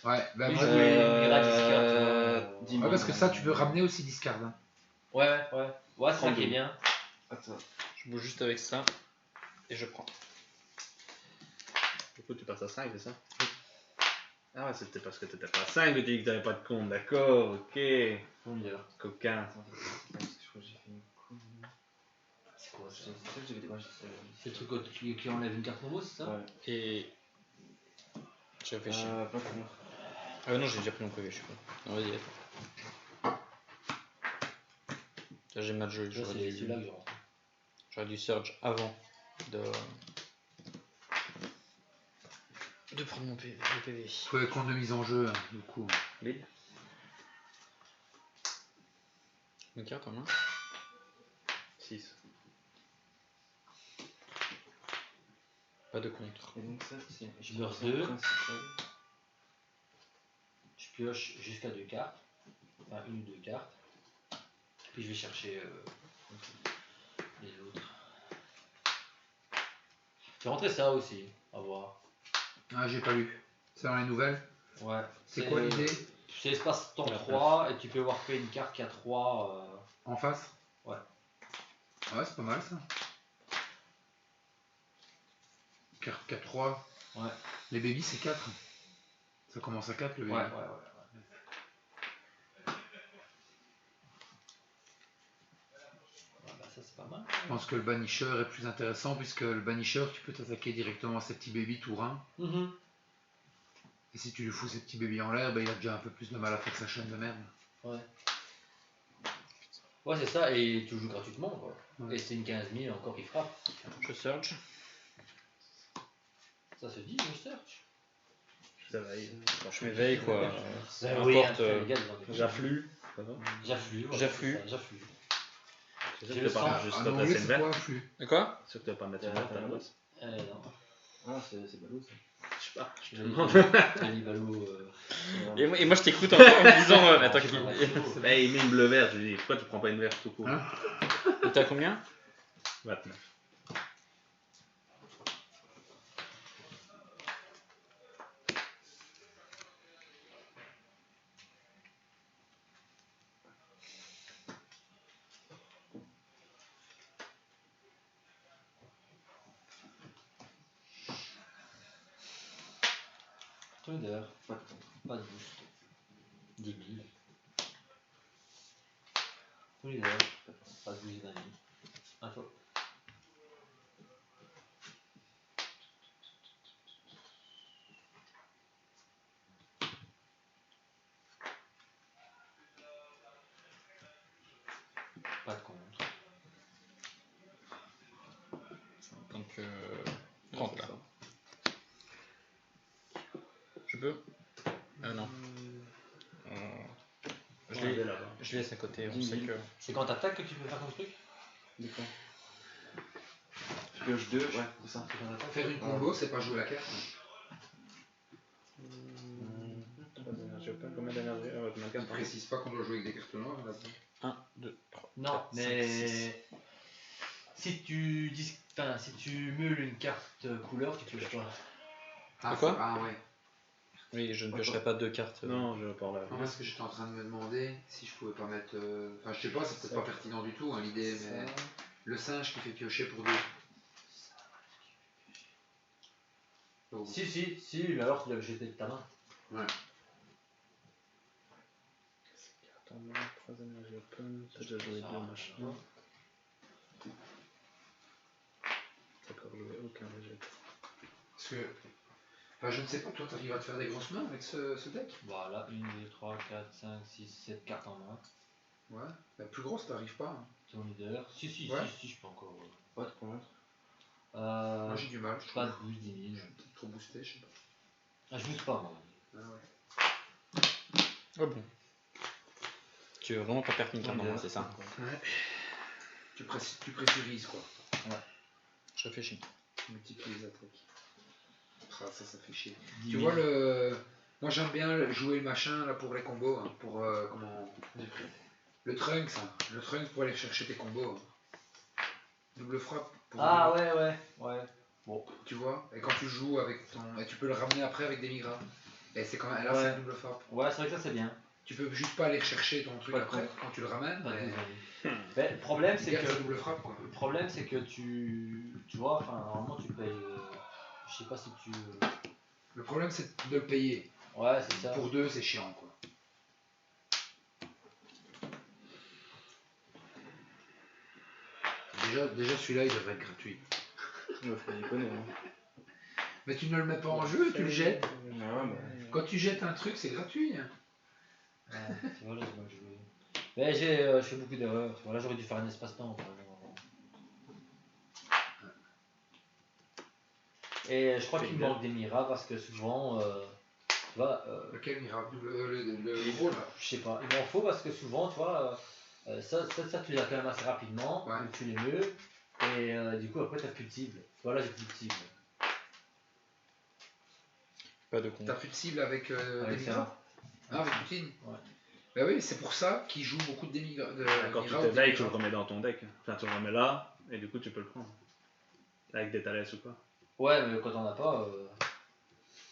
Ouais, bah Oui, moi, je voulais les miracles discard. ouais, parce que ça tu peux ramener aussi discard. Hein. Ouais, ouais. Ouais, c'est ça qui est 32. bien. Attends. Je bouge juste avec ça et je prends. Du coup, tu passes à 5, c'est ça? Ah ouais, c'était parce que t'étais pas à 5 que tu dis que t'avais pas de compte, d'accord, ok. Coquin. Je crois que j'ai fait une connerie. C'est quoi ça? C'est ça que j'avais dit. C'est le truc qui enlève une carte nomos, c'est ça? Ouais. Et. Je réfléchis. Plein de couleurs. Ah non, j'ai déjà pris mon PV, je suis con. Non, vas-y, attends. J'ai mal joué. Ça, c'est celui-là que j'ai rentré. J'aurais dû Surge avant de prendre mon PV. Le PV. Faut les comptes de mise en jeu, du coup. Lead. Une carte en main. 6. Pas de contre. Et donc ça, c'est... Je burst 2. Je pioche jusqu'à 2 cartes. Enfin, 1 ou 2 cartes. Puis je vais chercher les autres. J'ai rentré ça aussi, à voir. Ah, j'ai pas lu. C'est dans les nouvelles. Ouais. C'est quoi l'idée? C'est espace temps 3 et tu peux warper une carte qui a 3. En face? Ouais. Ouais, c'est pas mal ça. Carte 4-3. Ouais. Les babies, c'est 4. Ça commence à 4 le baby. Ouais. Bah, ça c'est pas mal. Je pense que le Banisher est plus intéressant puisque le Banisher, tu peux t'attaquer directement à ces petits babies tour 1. Et si tu lui fous ces petits bébés en l'air, bah, il a déjà un peu plus de mal à faire sa chaîne de merde. Ouais. Ouais, c'est ça, et tu joues gratuitement quoi. Ouais. Et c'est une 15 000 encore qui frappe. Je Surge. Ça se dit, je search. Ça va, Quand je m'éveille, quoi. Oui, Importe. les gars, ils ont des- J'afflue. J'afflue. voilà, J'afflue. c'est ça, j'afflue. C'est J'ai sûr le que tu vas sang. pas juste Ah te non, placer oui, une c'est verte. quoi, flux? De quoi? C'est sûr que tu vas pas mettre une verte à la base. Non. Ah, c'est ballot ça. Je sais pas. Je te dis Balou. Et moi je t'écoute encore en me disant. Attends, Bah, il met une bleue verte, je lui dis pourquoi tu prends pas une verte tout court? Hein? t'as combien? 29. Thunder. Pas de contre. Pas de boost. 10 000. Thunder. Pas de boost d'un ami. À toi. Pas de contre. Donc 30 là. Je peux? Non. Je laisse à côté, on sait que. C'est quand t'attaques que tu peux faire ton truc? D'accord. Je pioche 2, ouais, c'est ça. Faire une combo, c'est pas jouer la carte. Combien d'énergie? Combien de Tu cartes? précises pas qu'on doit jouer avec des cartes noires là-dedans. 1, 2, 3. Non, 4, 5, mais 6. si tu dis, enfin, si tu meules une carte couleur, tu pioches pas. Ah, quoi? Ah ouais. Oui, je ne piocherai pas 2 cartes. Non, je parle là. Non, parce que j'étais en train de me demander si je pouvais pas mettre. Enfin, je sais pas, c'est peut-être pas pertinent du tout hein, l'idée, mais le singe qui fait piocher pour 2. Oh. Si, mais alors tu dois le jeter de ta main. Ouais. Attends, 3 énergies open, t'as déjà joué 2 machin. T'as encore joué aucun rejet. Parce que. Enfin, je ne sais pas, toi t'arrives à te faire des grosses mains avec ce deck? Voilà, 1, 2, 3, 4, 5, 6, 7 cartes en main. Ouais. La plus grosse, t'arrives pas. Hein. Ton leader. Si, Ouais. je peux encore. Pas de contre. Moi j'ai du mal, je Pas trouve. de boost 10 000. Peut-être trop boosté, je sais pas. Ah, je booste pas moi. Ah ouais. Oh bon. Tu veux vraiment pas perdre une carte dans moi, c'est ça? Ouais. Tu pressurises quoi. Je réfléchis. Tu multiplies les attaques. Ah, ça fait chier. 10 Tu 000. vois le. Moi j'aime bien jouer le machin là pour les combos, hein, pour comment. Le trunk ça. Le trunk pour aller chercher tes combos. Hein. Double frappe. Pour Ah ouais. Bon. Tu vois. Et quand tu joues avec ton. Et tu peux le ramener après avec des migras. Et c'est quand même. Là Ouais. c'est une double frappe. Ouais, c'est vrai que ça c'est bien. Tu peux juste pas aller rechercher ton truc Pas de après contre. quand tu le ramènes. Pas de Mais... boost 10 000. Mais le problème c'est Garde que. la double frappe quoi. Le problème c'est que tu vois, enfin normalement tu payes. Je sais pas si tu. Le problème c'est de le payer. Ouais, c'est ça. Pour 2 c'est chiant quoi. Déjà celui-là il devrait être gratuit. Ouais, faut déconner. Hein. Mais tu ne le mets pas en jeu, tu le jettes. Ah ouais, bah. Quand tu jettes un truc c'est gratuit. Hein. Ouais, tu vois là, j'ai mal joué. Mais je fais beaucoup d'erreurs. Voilà, j'aurais dû faire un espace-temps. Et je crois qu'il me manque des miras parce que souvent, tu vois, Lequel miracle le gros là. je sais pas, il m'en faut parce que souvent, tu vois, ça tu les as quand même assez rapidement, Ouais. tu les meux, et du coup après t'as plus de cible. Voilà, j'ai plus de cible. Pas de con. T'as plus de cible avec Avec des ça. miras. Ah, avec Poutine. Ouais. Bah oui, c'est pour ça qu'il joue beaucoup de démigra. Quand tu te veilles, tu le remets dans ton deck. Enfin, tu le remets là, et du coup, tu peux le prendre. Avec des Thalès ou quoi. Ouais, mais quand on n'a pas.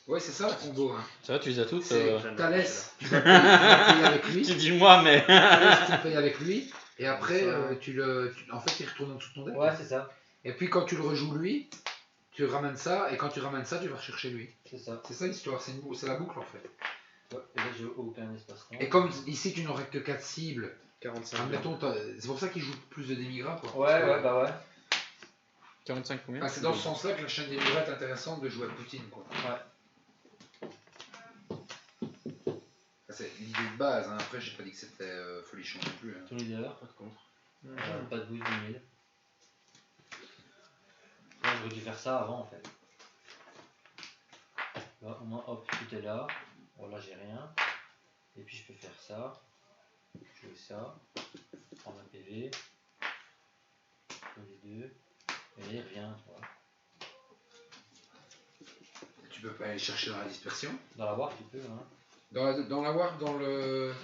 Ouais, c'est ça le combo. Hein. Ça va, tu les as toutes C'est j'aime Thalès, tu vas payer avec lui. Tu dis moi, mais. Thalès, tu le payes avec lui. Et après, Ça. en fait, il retourne en dessous de ton deck. Ouais, c'est ça. Et puis quand tu le rejoues lui, tu ramènes ça. Et quand tu ramènes ça, tu vas rechercher lui. C'est ça. C'est ça l'histoire, c'est la boucle en fait. Ouais, et là j'ai aucun espace-temps. Et comme ici tu n'aurais que 4 cibles, 45. admettons, c'est pour ça qu'il joue plus de démigra quoi. Ouais, bah ouais. 45 combien? Ah, c'est dans ce sens-là que la chaîne démigra est intéressante de jouer à Poutine quoi. C'est l'idée de base, hein. Après j'ai pas dit que c'était folichon non plus. Hein. Ton leader. Pas de contre. Pas de boost 10 000. Là j'aurais dû faire ça avant en fait. Là, au moins hop, tout est là. Bon là j'ai rien. Et puis je peux faire ça. Jouer ça. Prendre un PV. Les deux. Et rien, tu vois. Tu peux pas aller chercher dans la dispersion. Dans la war tu peux hein. Dans la war, dans le...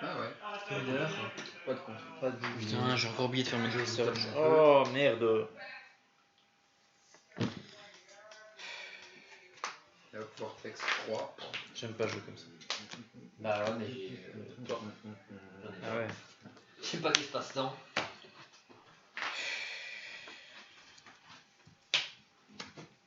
Ah ouais. Ton leader. Pas de contre. Pas de boost. Putain, j'ai encore oublié de faire mes research. Oh merde. La Vortex 3. J'aime pas jouer comme ça. Bah ouais mais j'ai. Ah ouais. Je sais pas d'espace-temps.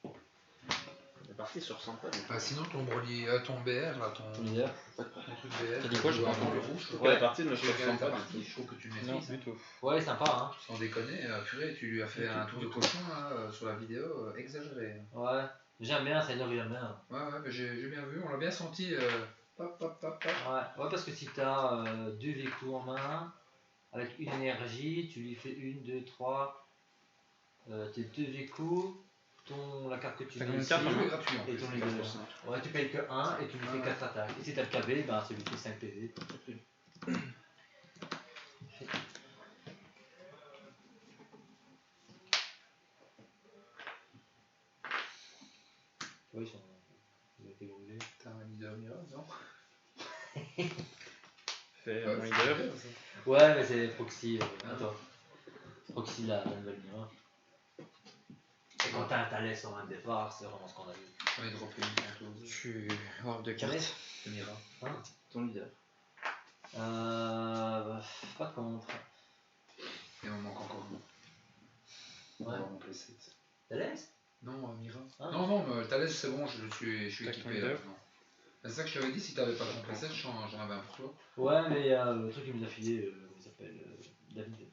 On est parti sur 100 pages. Ah, sinon ton brolier, ton BR là, ton Leader. truc BR. T'as dit quoi, j'ai pas entendu. Le rouge. Ouais, la partie ne Je se regarde ressent ta pas. partie, je trouve que tu le Non, maîtrises. du tout. Ouais, sympa hein. Sans déconner, purée, tu lui as fait un tour de cochon là, sur la vidéo, exagéré. Ouais. J'aime bien, Seigneur, j'aime bien. Ouais, mais j'ai bien vu, on l'a bien senti. Pop, pop, pop, pop. Ouais, parce que si t'as 2 vécus en main, avec une énergie, tu lui fais 1, 2, 3, tes 2 vécus, la carte que tu T'as veux combien de ici, cartes, C'est gratuit en et plus. ton leader. Ouais, tu payes que 1 et tu lui fais 4 attaques. Et si t'as le KB, ben c'est lui qui fait 5 PV. Oui, ils ont été brûlés. T'as un leader Mirage, non? Fais Ouais, un c'est leader. bien, ça. Ouais, mais c'est Proxy. Attends. Proxy, la nouvelle Mira. Et quand t'as un Thalès en un départ, c'est vraiment scandaleux. On est droppé une tantôt. Je suis hors de Thalès cartes. C'est Mira. Hein Ton leader. Pas contre. Et on manque encore un. On va Ouais. avoir mon playset. Thalès Non, Mira. Ah. Non, Thalès c'est bon, je suis T'as équipé combien là. d'heures Non. C'est ça que je t'avais dit, si t'avais pas ton playset, j'en avais un pour toi. Ouais, mais il y a le truc qui nous a filé, il s'appelle David.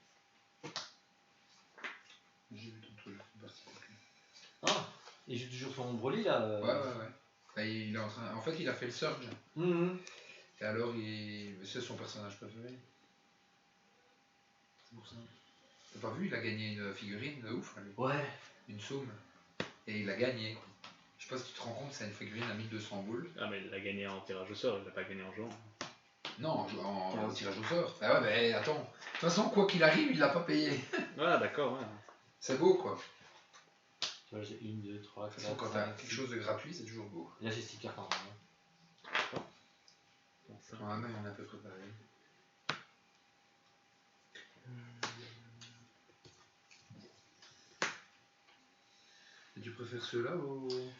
J'ai vu ton truc, c'est parti avec lui. Ah, il joue toujours son Broly là. Ouais. Bah, il est en fait, il a fait le Surge. Mhm. Et alors, c'est son personnage préféré. C'est pour ça. T'as pas vu, il a gagné une figurine de ouf, lui. Ouais. Une somme. Et il a gagné. Je sais pas si tu te rends compte, c'est une figurine à 1200 boules. Ah, mais il l'a gagné en tirage au sort, il l'a pas gagné en jouant. Non, en tirage au sort. Ah ouais, mais attends. De toute façon, quoi qu'il arrive, il l'a pas payé. Ouais, d'accord, ouais. C'est beau, quoi. Tu vois, j'ai 1, 2, 3, De toute façon, 4, quand t'as 5, quelque chose de gratuit, c'est toujours beau. Là, j'ai 6 cartes en main. Bon, ça. Ouais, mais on a un peu préparé. Et tu préfères ceux-là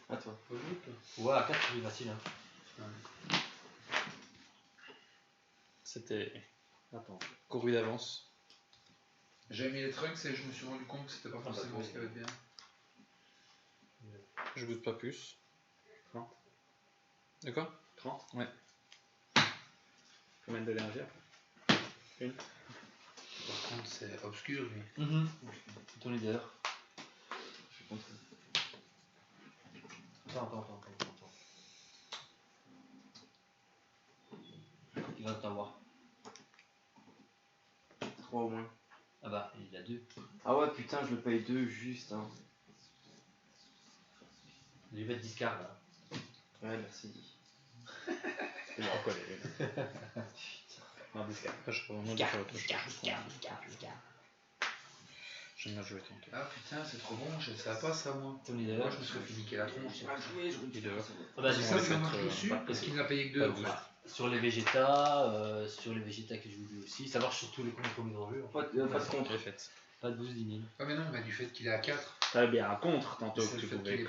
À toi. aux autres? Ouais, à 4, c'est plus facile. Hein. C'était Attends. couru d'avance. J'ai mis les trunks et je me suis rendu compte que c'était pas forcément ce qu'il y avait de bien. Je booste pas plus. 30. D'accord. 30. Ouais. Combien d'énergie? Par contre, c'est obscur, lui. Ton leader. Attends. Il va t'avoir. 3 au moins. Ah bah, il a 2. Ah ouais, putain, je le paye 2 juste. Hein. Il lui met 10 cartes là. Ouais, merci. Il va recoller. Non, 10 cartes. Après, je peux vraiment dire autre chose. J'aime bien jouer tantôt. Ah putain, c'est trop bon, je savais pas ça moi. Ton leader. Moi je me serais fait niquer la tronche. Leader. Ah bah, C'est du ça coup, ça marche dessus parce qu'il n'a payé que 2 en fait. sur les Vegeta que je vous dis aussi, ça marche sur tous les premiers enjeux. Pas de contre. Fait. Pas de boost 10 000. Ah mais non, mais du fait qu'il est à 4. T'avais bien un contre tantôt C'est que le tu fait pouvais qu'il est